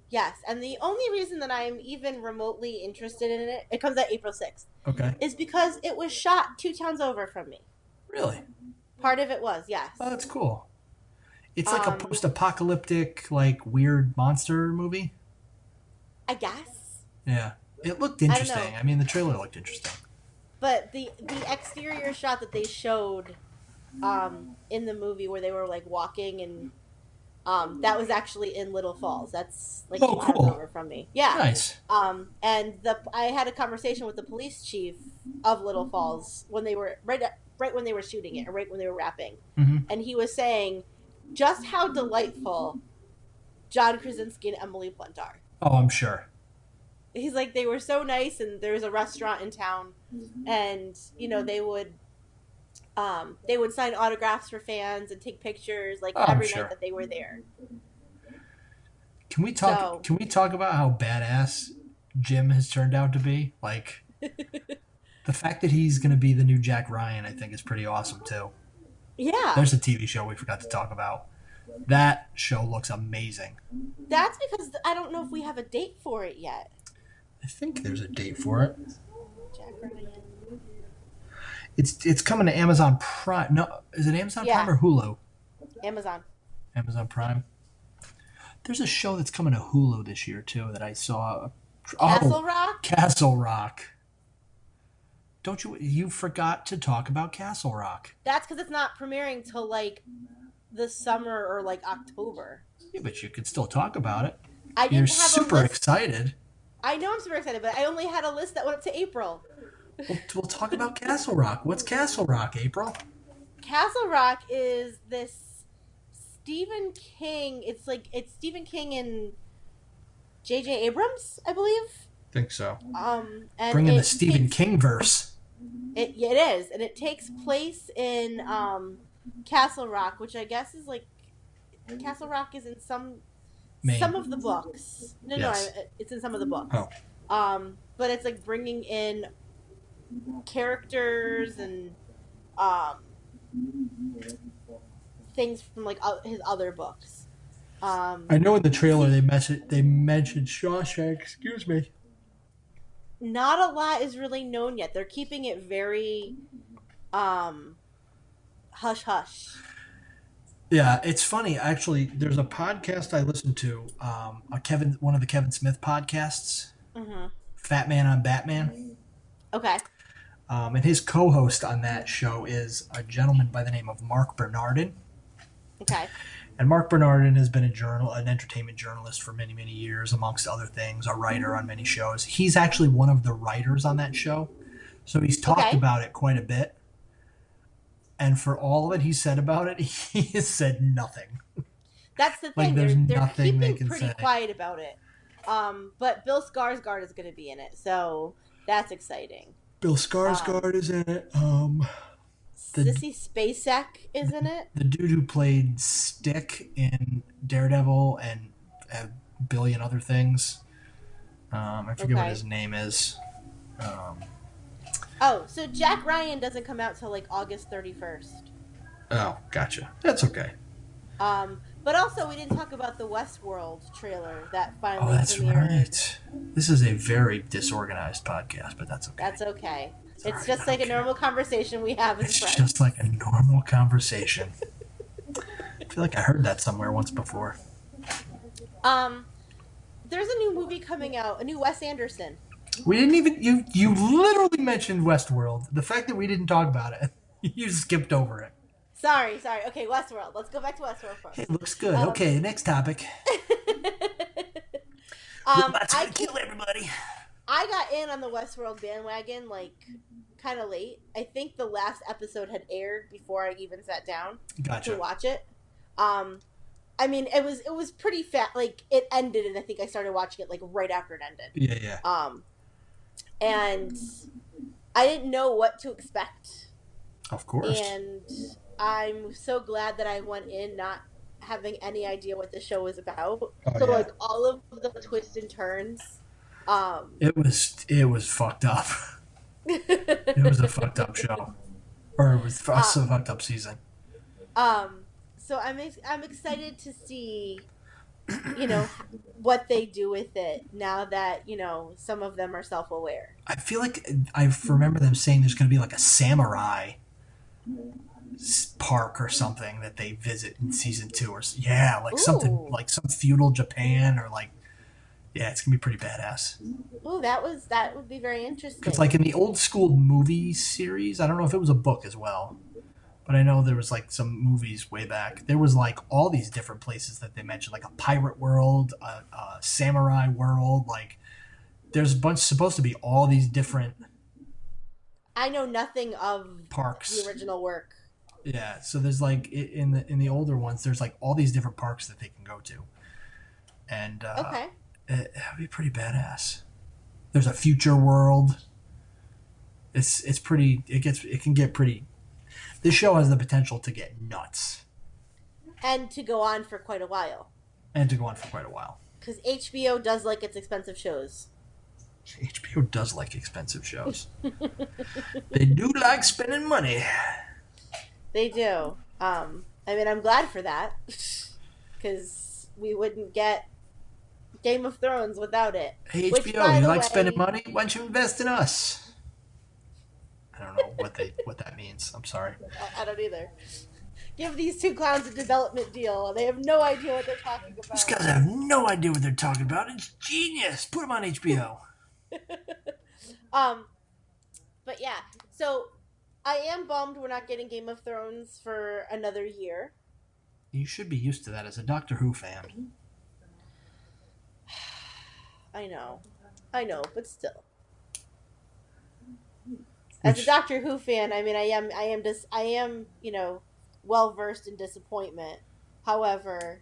Yes, and the only reason that I'm even remotely interested in it comes out April 6th, Okay. is because it was shot 2 towns over from me. Really? Part of it was, yes. Oh, that's cool. It's like a post-apocalyptic, like weird monster movie. I guess. Yeah, it looked don't know. interesting. I mean, the trailer looked interesting. But the exterior shot that they showed in the movie where they were like walking and that was actually in Little Falls. That's like 2 towns cool. over from me. Yeah. Nice. And I had a conversation with the police chief of Little Falls when they were right when they were shooting it, or right when they were wrapping. Mm-hmm. And he was saying just how delightful John Krasinski and Emily Blunt are. Oh, I'm sure. He's like, they were so nice, and there was a restaurant in town, and they would sign autographs for fans and take pictures like every sure. night that they were there. Can we talk? So- Can we talk about how badass Jim has turned out to be? Like, the fact that he's going to be the new Jack Ryan, I think, is pretty awesome too. Yeah, There's a TV show we forgot to talk about. That show looks amazing. that's because I don't know if we have a date for it yet. I think there's a date for it. Jack Ryan. It's coming to Amazon Prime. No, is it Amazon Yeah. Prime or Hulu? Amazon. Amazon Prime. There's a show that's coming to Hulu this year too that I saw. Castle Rock. Castle Rock. Don't you forgot to talk about Castle Rock? That's because it's not premiering till like the summer or like October. Yeah, but you could still talk about it. I didn't You're have super a list. excited. I know I'm super excited, but I only had a list that went up to April. We'll talk about Castle Rock. What's Castle Rock, April? Castle Rock is this Stephen King. It's Stephen King and J.J. Abrams, I believe. Think so. And Bringing the Stephen King verse. It is, and it takes place in Castle Rock, which I guess is like Castle Rock is in some of the books. Yes. No, it's in some of the books. Oh. But it's like bringing in characters and things from like his other books. I know in the trailer they mentioned Shawshank. Excuse me. Not a lot is really known yet. They're keeping it very hush hush. Yeah, it's funny actually. There's a podcast I listen to, one of the Kevin Smith podcasts, Fat Man on Batman. Okay. And his co-host on that show is a gentleman by the name of Mark Bernardin. Okay. And Mark Bernardin has been an entertainment journalist for many, many years, amongst other things, a writer on many shows. He's actually one of the writers on that show. So he's talked about it quite a bit. And for all of it he said about it, he has said nothing. That's the Like, thing. there's They're nothing they keeping can pretty say. quiet about it. But Bill Skarsgård is going to be in it, so that's exciting. Bill Um, Skarsgård is in it. The Sissy Spacek is in it. the dude who played Stick in Daredevil and a billion other things. I forget what Okay. his name is. Um, Oh, so Jack Ryan doesn't come out till like August 31st. oh, gotcha. That's okay. But also we didn't talk about the Westworld trailer that Oh, finally that's premiered. right. This is a very disorganized podcast, but that's okay. That's okay. It's all It's right. just I like don't a care. normal conversation we have as It's just like friends. a normal conversation. I feel like I heard that somewhere once before. Um, there's a new movie coming out, a new Wes Anderson. We didn't even you literally mentioned Westworld. The fact that we didn't talk about it, you skipped over it. Sorry. Okay, Westworld. Let's go back to Westworld Hey, first. looks good. Um, Okay, next topic. Robots I gonna can't. kill everybody. I got in on the Westworld bandwagon like kind of late. I think the last episode had aired before I even sat down to Gotcha. watch it. Um, I mean, it was pretty fat. Like it ended, and I think I started watching it like right after it ended. Yeah, yeah. And I didn't know what to expect, Of course. and I'm so glad that I went in not having any idea what the show was about. Oh So yeah. like all of the twists and turns. Um, It was fucked up. It was a fucked up show, or it was a uh, fucked up season. so I'm excited to see what they do with it now that some of them are self-aware. I feel like I remember them saying there's going to be like a samurai park or something that they visit in season 2, or yeah, like something Ooh, like some feudal Japan, or like yeah, it's gonna be pretty badass. ooh, that would be very Because interesting. like in the old school movie series, I don't know if it was a book as well, but I know there was like some movies way back. There was like all these different places that they mentioned, like a pirate world, a samurai world. Like there's a bunch supposed to be all these different I know nothing of the parks. original work. Yeah, so there's like in the older ones, there's like all these different parks that they can go to, and Okay. it'd be pretty badass. There's a future world. It's pretty. It can get pretty. This show has the potential to get nuts And to go on for quite a while. and to go on for quite a while. Because HBO does like its expensive shows. HBO does like expensive shows. They do like spending money. They do. I mean, I'm glad for that. Because we wouldn't get Game of Thrones without it. Hey Which, HBO, by you the like spending way, money? Why don't you invest in us? I don't know what that means. I'm sorry. I don't either. Give these two clowns a development deal. They have no idea what they're talking These about. guys have no idea what they're talking about. It's genius. Put them on HBO. Um, but yeah, so I am bummed we're not getting Game of Thrones for another year. You should be used to that as a Doctor Who fan. I know, but still, as a Which, Doctor Who fan, I mean, I am, well versed in disappointment. However,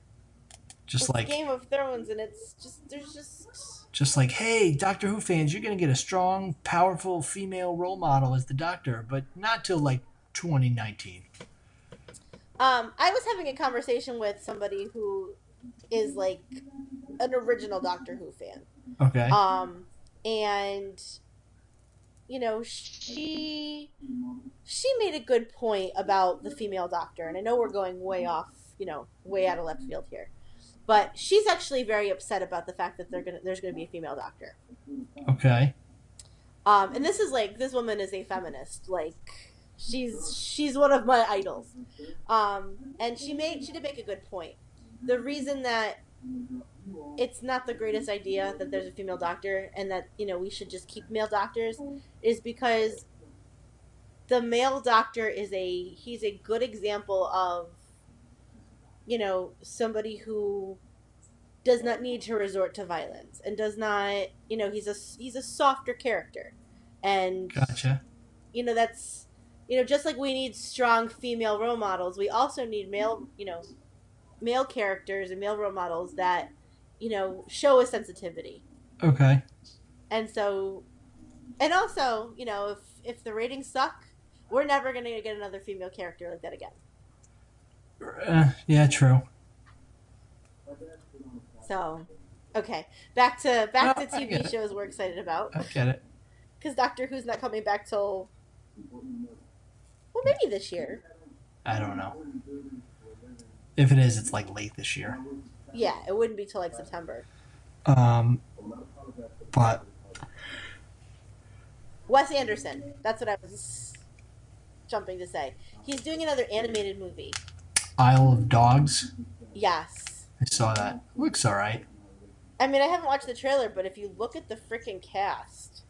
just it's like Game of Thrones, and it's just there's just. just like, hey, Doctor Who fans, you're gonna get a strong, powerful female role model as the Doctor, but not till like 2019. I was having a conversation with somebody who is like an original Doctor Who fan. Okay. And she made a good point about the female doctor, and I know we're going way off, way out of left field here, but she's actually very upset about the fact that there's gonna be a female doctor. Okay. And this is like this woman is a feminist, like she's one of my idols. And she did make a good point. The reason that it's not the greatest idea that there's a female doctor and that we should just keep male doctors is because the male doctor he's a good example of somebody who does not need to resort to violence and does not he's a softer character, and Gotcha. that's just like we need strong female role models, we also need male characters and male role models that show a sensitivity. Okay. And so, and also, if the ratings suck, we're never going to get another female character like that again. Yeah, true. So, okay, back to No, I get TV it. shows we're excited about, I get it. because Doctor Who's not coming back till, well, maybe this year. I don't know. If it is, it's like late this year. Yeah, it wouldn't be till like September. Um, but Wes Anderson. That's what I was jumping to say. He's doing another animated movie. Isle of Dogs. Yes. I saw that. Looks all right. I mean, I haven't watched the trailer, but if you look at the freaking cast,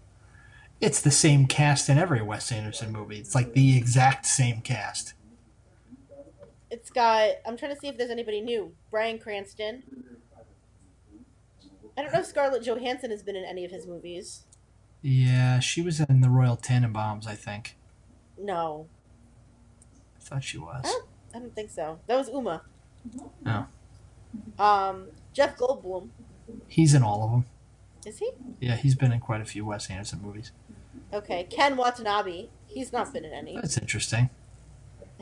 It's the same cast in every Wes Anderson movie. It's like the exact same cast. it's got. I'm trying to see if there's anybody new. Bryan Cranston. I don't know if Scarlett Johansson has been in any of his movies. Yeah, she was in the Royal Tenenbaums, I think. No, I thought she was. I don't think so. That was Uma. No. Jeff Goldblum. He's in all of them. Is he? Yeah, he's been in quite a few Wes Anderson movies. Okay, Ken Watanabe. He's not been in any. That's interesting.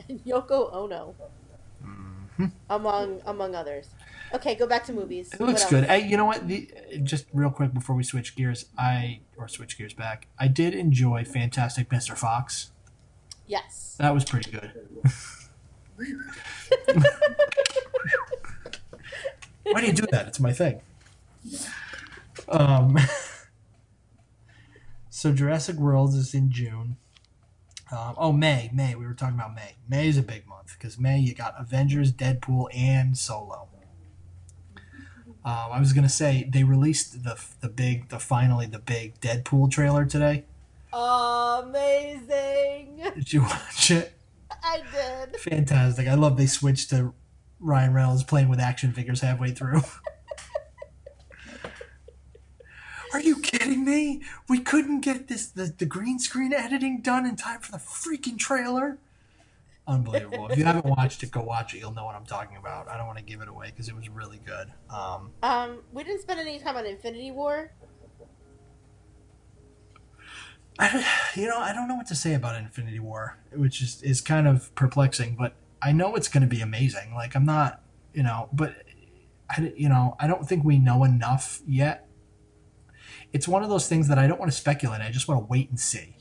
And Yoko Ono, Mm-hmm. among others. Okay, go back to movies. It looks What good. else? Hey, you know what? Just real quick before we switch gears, switch gears back. I did enjoy Fantastic Mr. Fox. Yes. That was pretty good. Why do you do that? It's my thing. So Jurassic World is in June. May. We were talking about May. May is a big month because May you got Avengers, Deadpool, and Solo. I was gonna say they released finally the big Deadpool trailer today. Amazing. Did you watch it? I did. Fantastic. I love they switched to Ryan Reynolds playing with action figures halfway through. Are you kidding me? We couldn't get the green screen editing done in time for the freaking trailer. Unbelievable. If you haven't watched it, go watch it. You'll know what I'm talking about. I don't want to give it away because it was really good. We didn't spend any time on Infinity War. I don't know what to say about Infinity War, which is kind of perplexing, but I know it's going to be amazing. Like, I'm not, but I don't think we know enough yet. It's one of those things that I don't want to speculate. I just want to wait and see.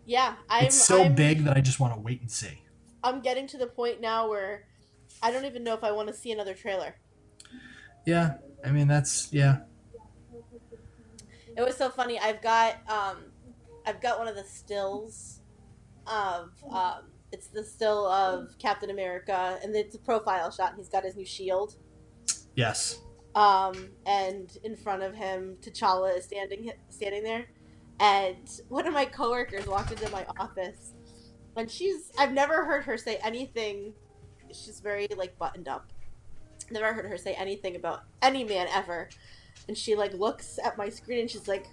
Yeah, It's so big that I just want to wait and see. I'm getting to the point now where I don't even know if I want to see another trailer. Yeah, I mean yeah. It was so funny. I've got one of the stills of it's the still of Captain America, and it's a profile shot, and he's got his new shield. Yes. And in front of him, T'Challa is standing there, and one of my coworkers walked into my office, and I've never heard her say anything. She's very buttoned up. Never heard her say anything about any man ever, and she looks at my screen and she's like,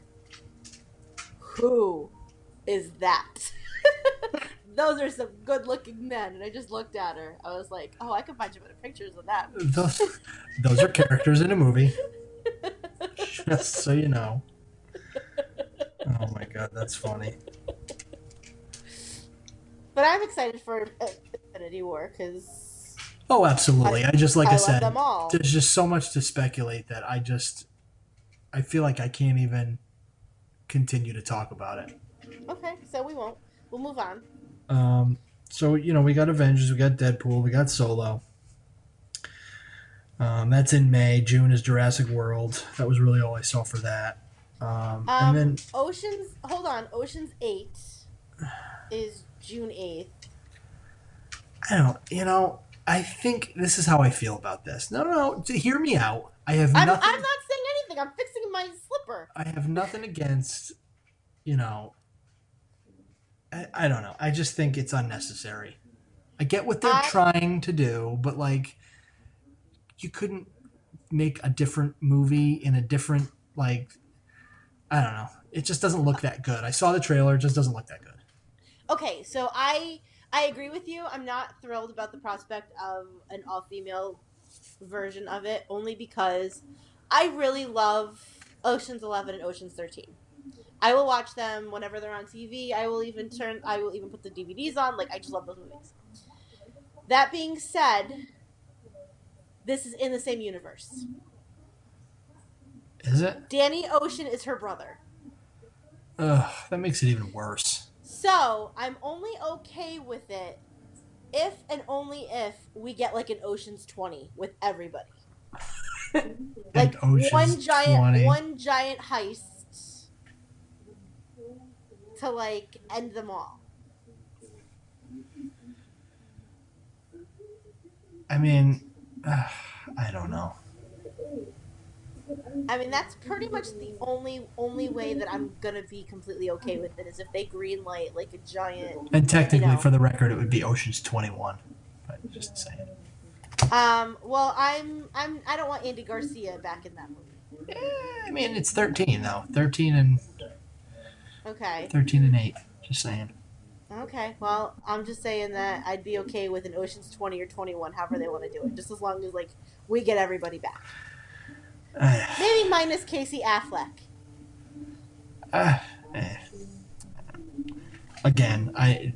"Who is that?" Those are some good-looking men, and I just looked at her. I was like, "Oh, I can find you better pictures of that." Those are characters in a movie. Just so you know. Oh my god, that's funny. But I'm excited for Infinity War because Oh, absolutely. I just I love said, them all. there's just so much to speculate that I feel like I can't even continue to talk about it. Okay, so we won't. We'll move on. So we got Avengers, we got Deadpool, we got Solo. That's in May. June is Jurassic World. That was really all I saw for that. And then Ocean's 8 is June 8th. I think this is how I feel about this. No. Hear me out. I'm not saying anything. I'm fixing my slipper. I have nothing against, I don't know. I just think it's unnecessary. I get what they're trying to do, but you couldn't make a different movie in a different, I don't know. It just doesn't look that good. I saw the trailer. It just doesn't look that good. Okay, so I agree with you. I'm not thrilled about the prospect of an all-female version of it, only because I really love Ocean's 11 and Ocean's 13. I will watch them whenever they're on TV. I will even put the DVDs on. Like, I just love those movies. That being said, this is in the same universe. Is it? Danny Ocean is her brother. Ugh, that makes it even worse. So, I'm only okay with it if and only if we get like an Ocean's 20 with everybody. Like Ocean's 20. one giant heist to like end them all. I mean, I don't know. I mean, that's pretty much the only way that I'm gonna be completely okay with it is if they greenlight like a giant. And technically, for the record, it would be Ocean's 21. But just saying. Well, I don't want Andy Garcia back in that movie. I mean, it's 13 though. 13 and. Okay. 13 and 8. Just saying. Okay. Well, I'm just saying that I'd be okay with an Ocean's 20 or 21, however they want to do it, just as long as like we get everybody back. Maybe minus Casey Affleck. Again, I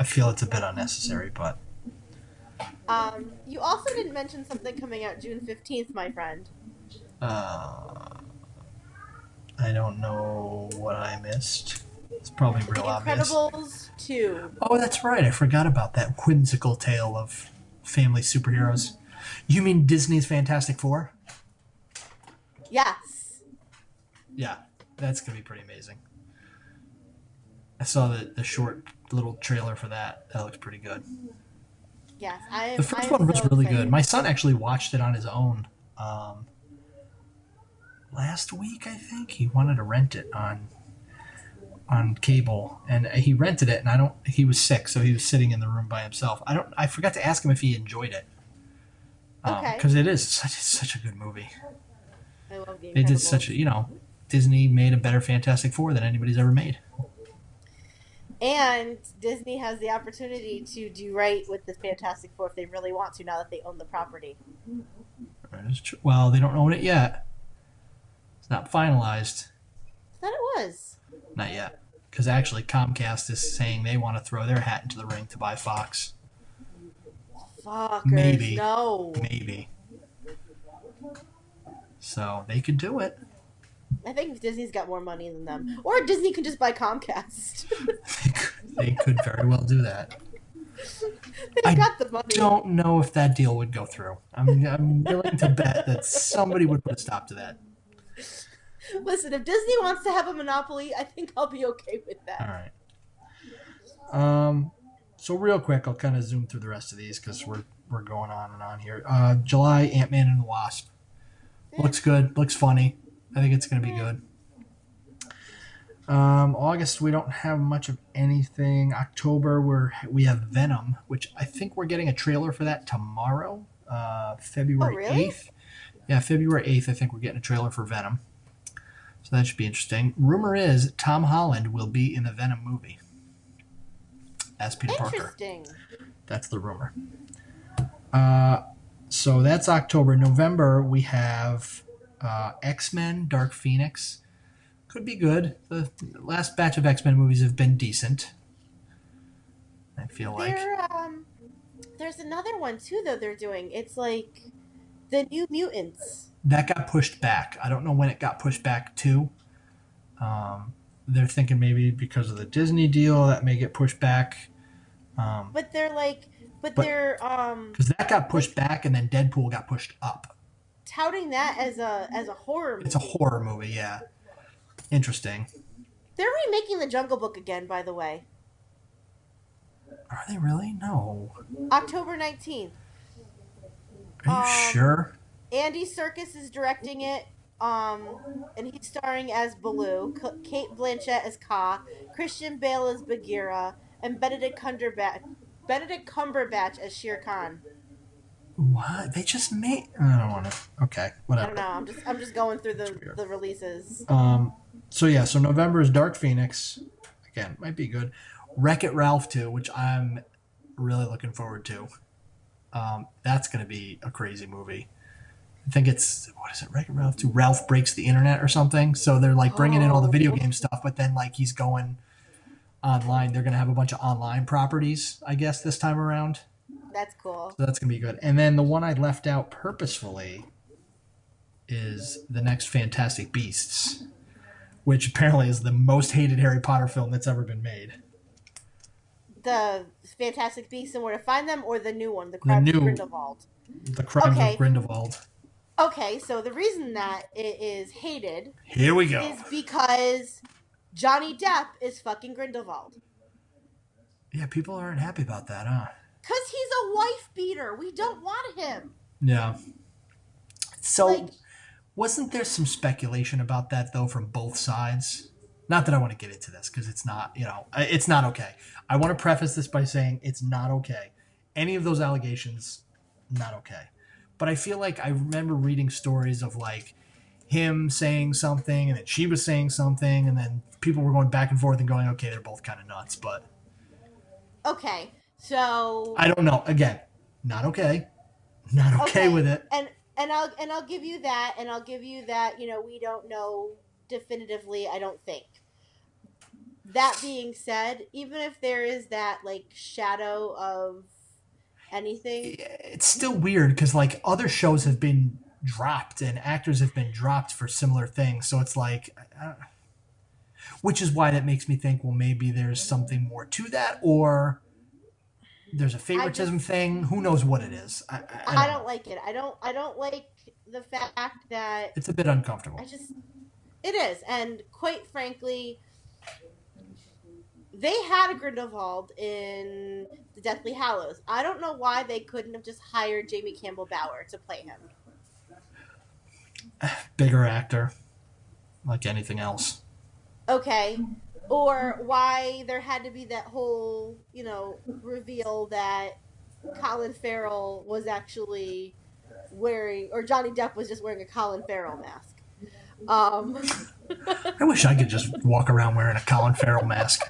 feel it's a bit unnecessary, but. You also didn't mention something coming out June 15th, my friend. I don't know what I missed. It's probably real obvious. The Incredibles 2. Oh, that's right. I forgot about that whimsical tale of family superheroes. You mean Disney's Fantastic Four? Yes. Yeah, that's going to be pretty amazing. I saw the short little trailer for that. That looks pretty good. Yes, the first one was really good. My son actually watched it on his own last week, I think. He wanted to rent it on cable, and he rented it, and he was sick, so he was sitting in the room by himself. I forgot to ask him if he enjoyed it. Because it is such a good movie. I love The Incredibles. They did such a, Disney made a better Fantastic Four than anybody's ever made. And Disney has the opportunity to do right with the Fantastic Four if they really want to, now that they own the property. Well, they don't own it yet. It's not finalized. I thought it was. Not yet. Because actually Comcast is saying they want to throw their hat into the ring to buy Fox. Fuckers, Maybe. no. Maybe. So they could do it. I think Disney's got more money than them. Or Disney can just buy Comcast. They could very well do that. They've got the money. I don't know if that deal would go through. I'm willing to bet that somebody would put a stop to that. Listen, if Disney wants to have a monopoly, I think I'll be okay with that. All right. So real quick, I'll kind of zoom through the rest of these because we're going on and on here. July, Ant-Man and the Wasp. Looks good. Looks funny. I think it's going to be good. August, we don't have much of anything. October, we have Venom, which I think we're getting a trailer for that tomorrow, February 8th. Yeah, February 8th, I think we're getting a trailer for Venom. So that should be interesting. Rumor is Tom Holland will be in the Venom movie as Peter Parker. Interesting. That's the rumor. So that's October. November, we have X-Men, Dark Phoenix. Could be good. The last batch of X-Men movies have been decent. I feel like. There's another one, too, though, they're doing. It's like the New Mutants. That got pushed back. I don't know when it got pushed back to. They're thinking maybe because of the Disney deal that may get pushed back. But they're like... they're because that got pushed back and then Deadpool got pushed up. Touting that as a horror movie. It's a horror movie, yeah. Interesting. They're remaking The Jungle Book again, by the way. Are they really? No. October 19th. Are you sure? Andy Serkis is directing it, and he's starring as Baloo, Kate Blanchett as Ka, Christian Bale as Bagheera, and Benedict Cumberbatch as Shere Khan. What? They just made... I don't want to... Okay, whatever. I don't know. I'm just going through the releases. So November is Dark Phoenix. Again, might be good. Wreck-It Ralph 2, which I'm really looking forward to. That's going to be a crazy movie. I think it's, what is it, Wreck-It Ralph 2? Ralph Breaks the Internet or something. So they're like bringing in all the video Oh, game stuff, but then like he's going online. They're going to have a bunch of online properties, I guess, this time around. that's cool. So that's going to be good. And then the one I left out purposefully is the next Fantastic Beasts, which apparently is the most hated Harry Potter film that's ever been made. The Fantastic Beasts and Where to Find Them, or the new one, The The Crimes of new, Grindelwald? The Crimes of Okay, Grindelwald. okay. So the reason that it is hated Here we go. is because Johnny Depp is fucking Grindelwald. Yeah, people aren't happy about that, huh? Cause he's a wife beater. We don't want him. Yeah. So, Like, wasn't there some speculation about that, though, from both sides? Not that I want to get into this, because it's not, it's not okay. I want to preface this by saying it's not okay. Any of those allegations, not okay. But I feel like I remember reading stories of, like, him saying something, and then she was saying something, and then people were going back and forth and going, okay, they're both kind of nuts, but okay, so I don't know. Again, not okay. Not okay with it. and I'll give you that, and I'll give you that. We don't know definitively. I don't think. That being said, even if there is that like shadow of anything, It's still weird because like other shows have been dropped and actors have been dropped for similar things. So it's like, which is why that makes me think, well, maybe there's something more to that, or there's a favoritism thing. Who knows what it is? I don't like it. I don't like the fact that It's a bit uncomfortable. it is, and quite frankly, they had a Grindelwald in the Deathly Hallows. I don't know why they couldn't have just hired Jamie Campbell Bower to play him. Bigger actor, like anything else. Okay. Or why there had to be that whole, reveal that Colin Farrell was actually wearing, or Johnny Depp was just wearing a Colin Farrell mask. I wish I could just walk around wearing a Colin Farrell mask.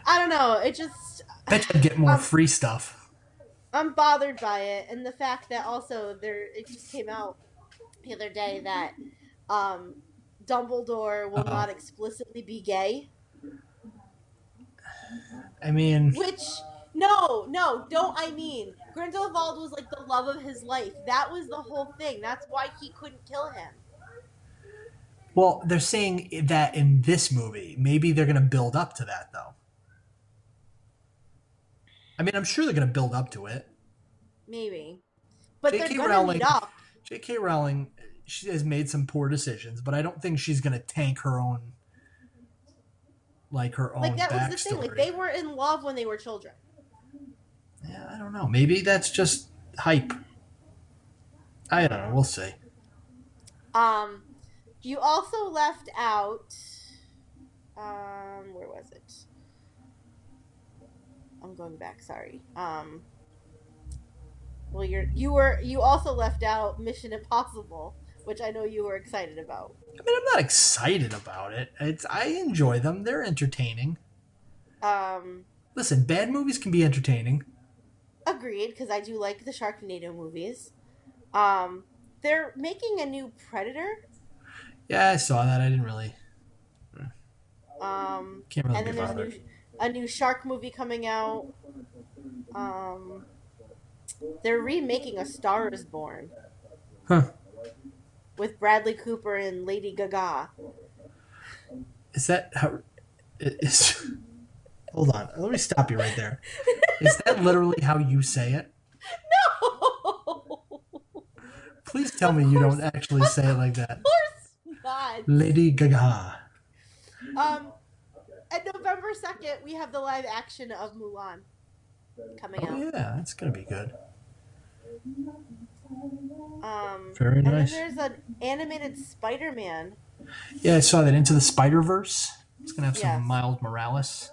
I don't know. It just, Bet I'd get more free stuff. I'm bothered by it, and the fact that also it just came out the other day that Dumbledore will not explicitly be gay. I mean, Grindelwald was like the love of his life. That was the whole thing. That's why he couldn't kill him. well, they're saying that in this movie. Maybe they're going to build up to that, though. I mean, I'm sure they're going to build up to it. Maybe, but they're J.K. going to Rowling, meet up. J.K. Rowling, she has made some poor decisions, but I don't think she's going to tank her own, like her own Like that backstory. was the thing. Like they were in love when they were children. Yeah, I don't know. Maybe that's just hype. I don't know. We'll see. You also left out. Where was it? I'm going back. Sorry. Well, you also left out Mission Impossible, which I know you were excited about. I mean, I'm not excited about it. I enjoy them. They're entertaining. Listen, bad movies can be entertaining. Agreed, because I do like the Sharknado movies. They're making a new Predator. Yeah, I saw that. I didn't really. Can't really And be then there's bothered. a new shark movie coming out. They're remaking A Star Is Born. Huh. With Bradley Cooper and Lady Gaga. Is that how? Hold on. Let me stop you right there. Is that literally how you say it? No! Please tell me you don't actually say it like that. Of course not. Lady Gaga. At November 2nd, we have the live action of Mulan coming out. Oh yeah, that's gonna be good. Very nice. And then there's an animated Spider-Man. Yeah, I saw that. Into the Spider-Verse. It's gonna have some Yes. Miles Morales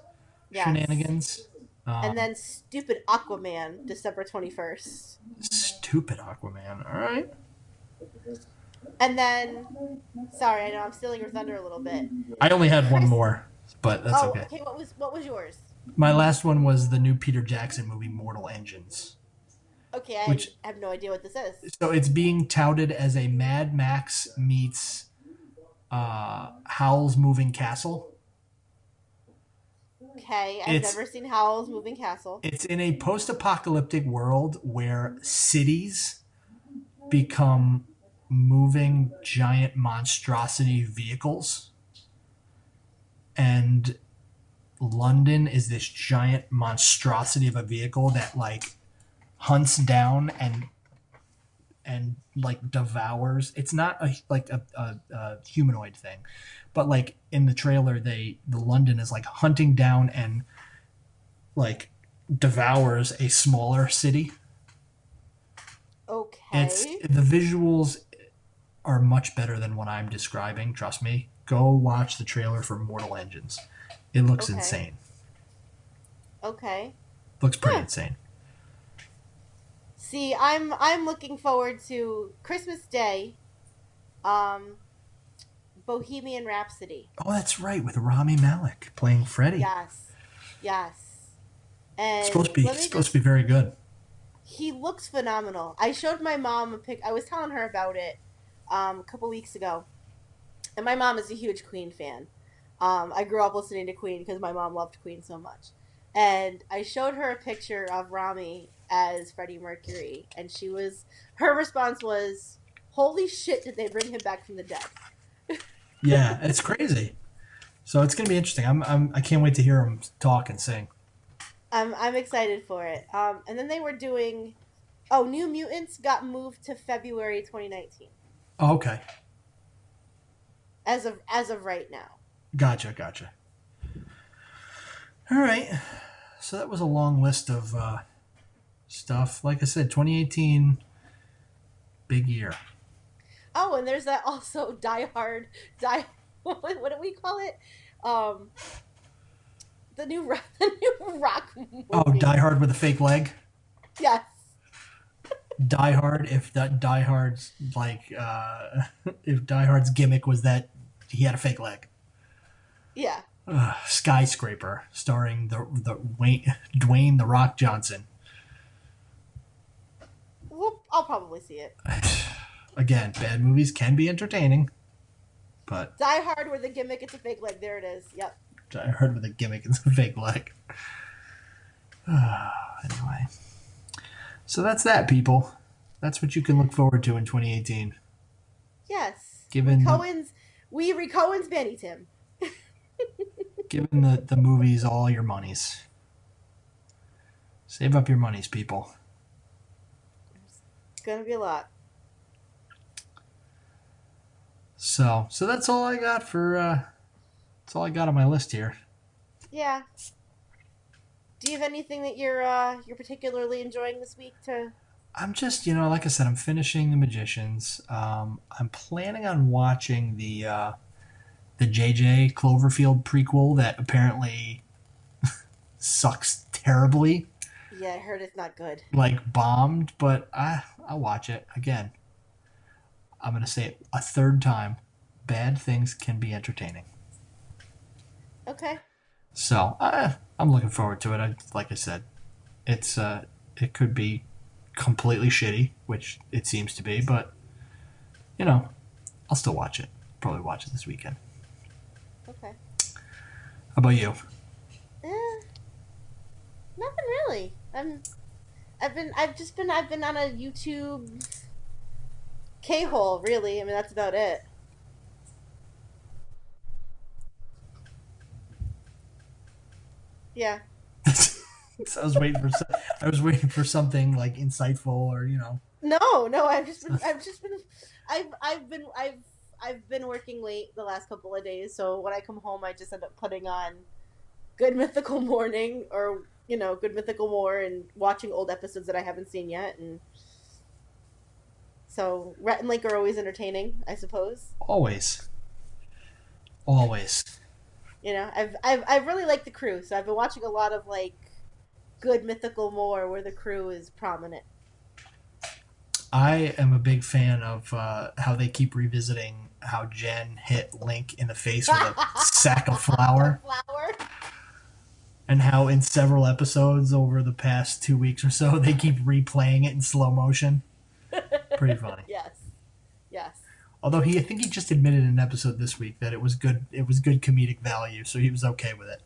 Yes. shenanigans. And then stupid Aquaman, December 21st. Stupid Aquaman. All right. And then, sorry, I know I'm stealing your thunder a little bit. I only had one more, but that's okay. Okay. What was yours? My last one was the new Peter Jackson movie, Mortal Engines. Okay, which I have no idea what this is. so it's being touted as a Mad Max meets Howl's Moving Castle. Okay, I've It's never seen Howl's Moving Castle. it's in a post-apocalyptic world where cities become moving giant monstrosity vehicles, and London is this giant monstrosity of a vehicle that like hunts down and like devours. It's not a humanoid thing, but like in the trailer, the London is like hunting down and like devours a smaller city. It's Okay. the visuals are much better than what I'm describing. Trust me. Go watch the trailer for Mortal Engines. It looks Okay. insane. Okay. Looks pretty Huh. insane. See, I'm looking forward to Christmas Day, um, Bohemian Rhapsody. Oh, that's right, with Rami Malek playing Freddy. Yes. Yes. It's And let me supposed to be just very good. he looks phenomenal. I showed my mom a pic. I was telling her about it a couple weeks ago. And my mom is a huge Queen fan. I grew up listening to Queen because my mom loved Queen so much. And I showed her a picture of Rami as Freddie Mercury, and her response was, "Holy shit! Did they bring him back from the dead?" Yeah, it's crazy. So it's gonna be interesting. I can't wait to hear him talk and sing. I'm excited for it. And then they were doing, oh, New Mutants got moved to February 2019 Oh, okay, as of right now. gotcha. All right. So that was a long list of stuff. Like I said, 2018, big year. Oh, and there's that also Die Hard, Die. What do we call it? Um, the new Rock Oh, Die movie. Hard with a fake leg. Yes. Die Hard. If that Die Hard's like, if Die Hard's gimmick was that he had a fake leg. Yeah. Skyscraper, starring Dwayne the Rock Johnson. Well, I'll probably see it. Again, bad movies can be entertaining, but Die Hard with a gimmick. It's a fake leg. There it is. Yep. I heard with a gimmick it's a fake leg. Anyway, so that's that, people. That's what you can look forward to in 2018. Yes. Given the We Recohen's Banny Tim. given the movies all your monies. Save up your monies, people. It's gonna be a lot. So that's all I got for that's all I got on my list here. Yeah. Do you have anything that you're particularly enjoying this week? To I'm just, like I said, I'm finishing The Magicians. I'm planning on watching the JJ Cloverfield prequel that apparently sucks terribly, Yeah, I heard it's not good. like bombed. But I'll watch it again. I'm gonna say it a third time. Bad things can be entertaining. Okay. So I'm looking forward to it. Like I said, it could be completely shitty, which it seems to be, but I'll still watch it. Probably watch it this weekend. Okay. How about you? Eh, nothing really. I've been on a YouTube K hole. Really, I mean that's about it. Yeah. So I was waiting for something like insightful or No, no. I've been working late the last couple of days. So when I come home, I just end up putting on Good Mythical Morning or Good Mythical More and watching old episodes that I haven't seen yet. And so Rhett and Link are always entertaining, I suppose. always, always. I've really liked the crew, so I've been watching a lot of like Good Mythical More where the crew is prominent. I am a big fan of how they keep revisiting how Jen hit Link in the face with a sack of flour. Flower. And how in several episodes over the past 2 weeks or so, they keep replaying it in slow motion. Pretty funny. Yes. Yes. Although I think he just admitted in an episode this week that it was good. It was good comedic value, so he was okay with it.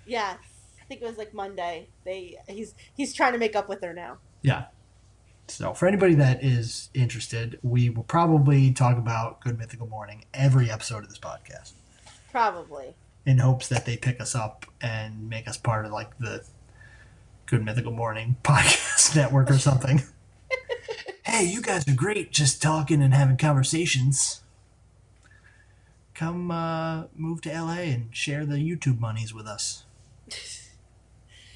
Yes. I think it was like Monday. He's trying to make up with her now. Yeah. So for anybody that is interested, we will probably talk about Good Mythical Morning every episode of this podcast. Probably. In hopes that they pick us up and make us part of like the Good Mythical Morning podcast network or something. Hey, you guys are great just talking and having conversations. Come move to LA and share the YouTube monies with us.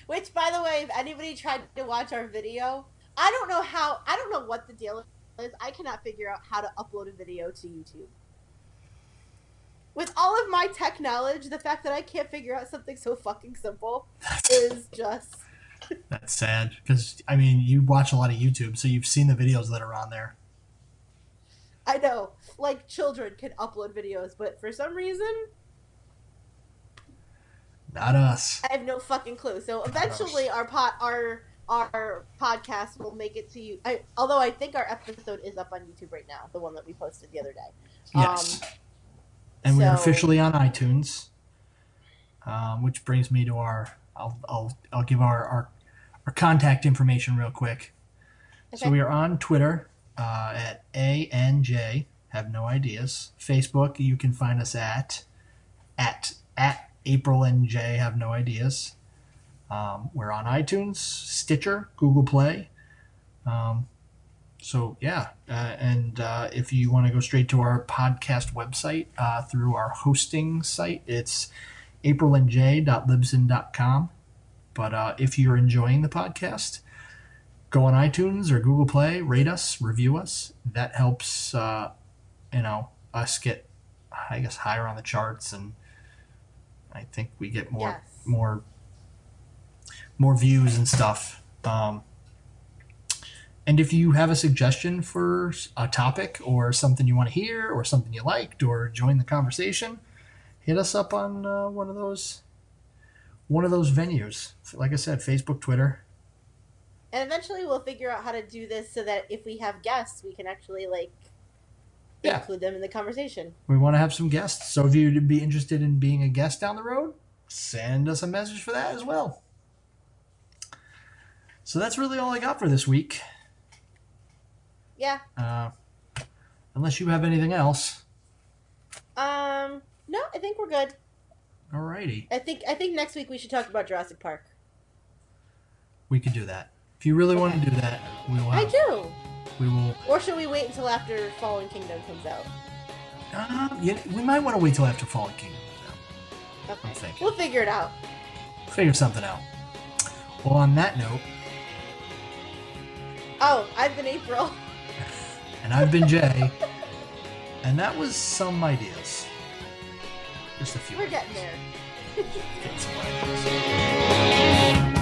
Which, by the way, if anybody tried to watch our video, I don't know what the deal is. I cannot figure out how to upload a video to YouTube. With all of my tech knowledge, the fact that I can't figure out something so fucking simple is just... That's sad, because, I mean, you watch a lot of YouTube, so you've seen the videos that are on there. I know. Like, children can upload videos, but for some reason... Not us. I have no fucking clue. So eventually our podcast will make it to you. Although I think our episode is up on YouTube right now, the one that we posted the other day. Yes. And we're officially on iTunes, which brings me to our... I'll give our contact information real quick. Okay. So we are on Twitter at ANJ Have No Ideas. Facebook, you can find us at April and J Have No Ideas. We're on iTunes, Stitcher, Google Play. So yeah, and if you want to go straight to our podcast website through our hosting site, it's aprilandj.libsyn.com. But if you're enjoying the podcast, go on iTunes or Google Play, rate us, review us. That helps, us get, I guess, higher on the charts, and I think we get more views and stuff. And if you have a suggestion for a topic or something you want to hear or something you liked or join the conversation, hit us up on one of those venues. Like I said, Facebook, Twitter. And eventually we'll figure out how to do this so that if we have guests, we can actually include them in the conversation. We want to have some guests. So if you'd be interested in being a guest down the road, send us a message for that as well. So that's really all I got for this week. Yeah. Unless you have anything else. No, I think we're good. Alrighty. I think next week we should talk about Jurassic Park. We could do that. If you really want to do that, we will. I do. We will. Or should we wait until after Fallen Kingdom comes out? We might want to wait till after Fallen Kingdom comes out. Okay. I'm thinking. We'll figure it out. Figure something out. Well, on that note. Oh, I've been April. And I've been Jay. And that was some ideas. Just a few. We're getting there. Getting some ideas.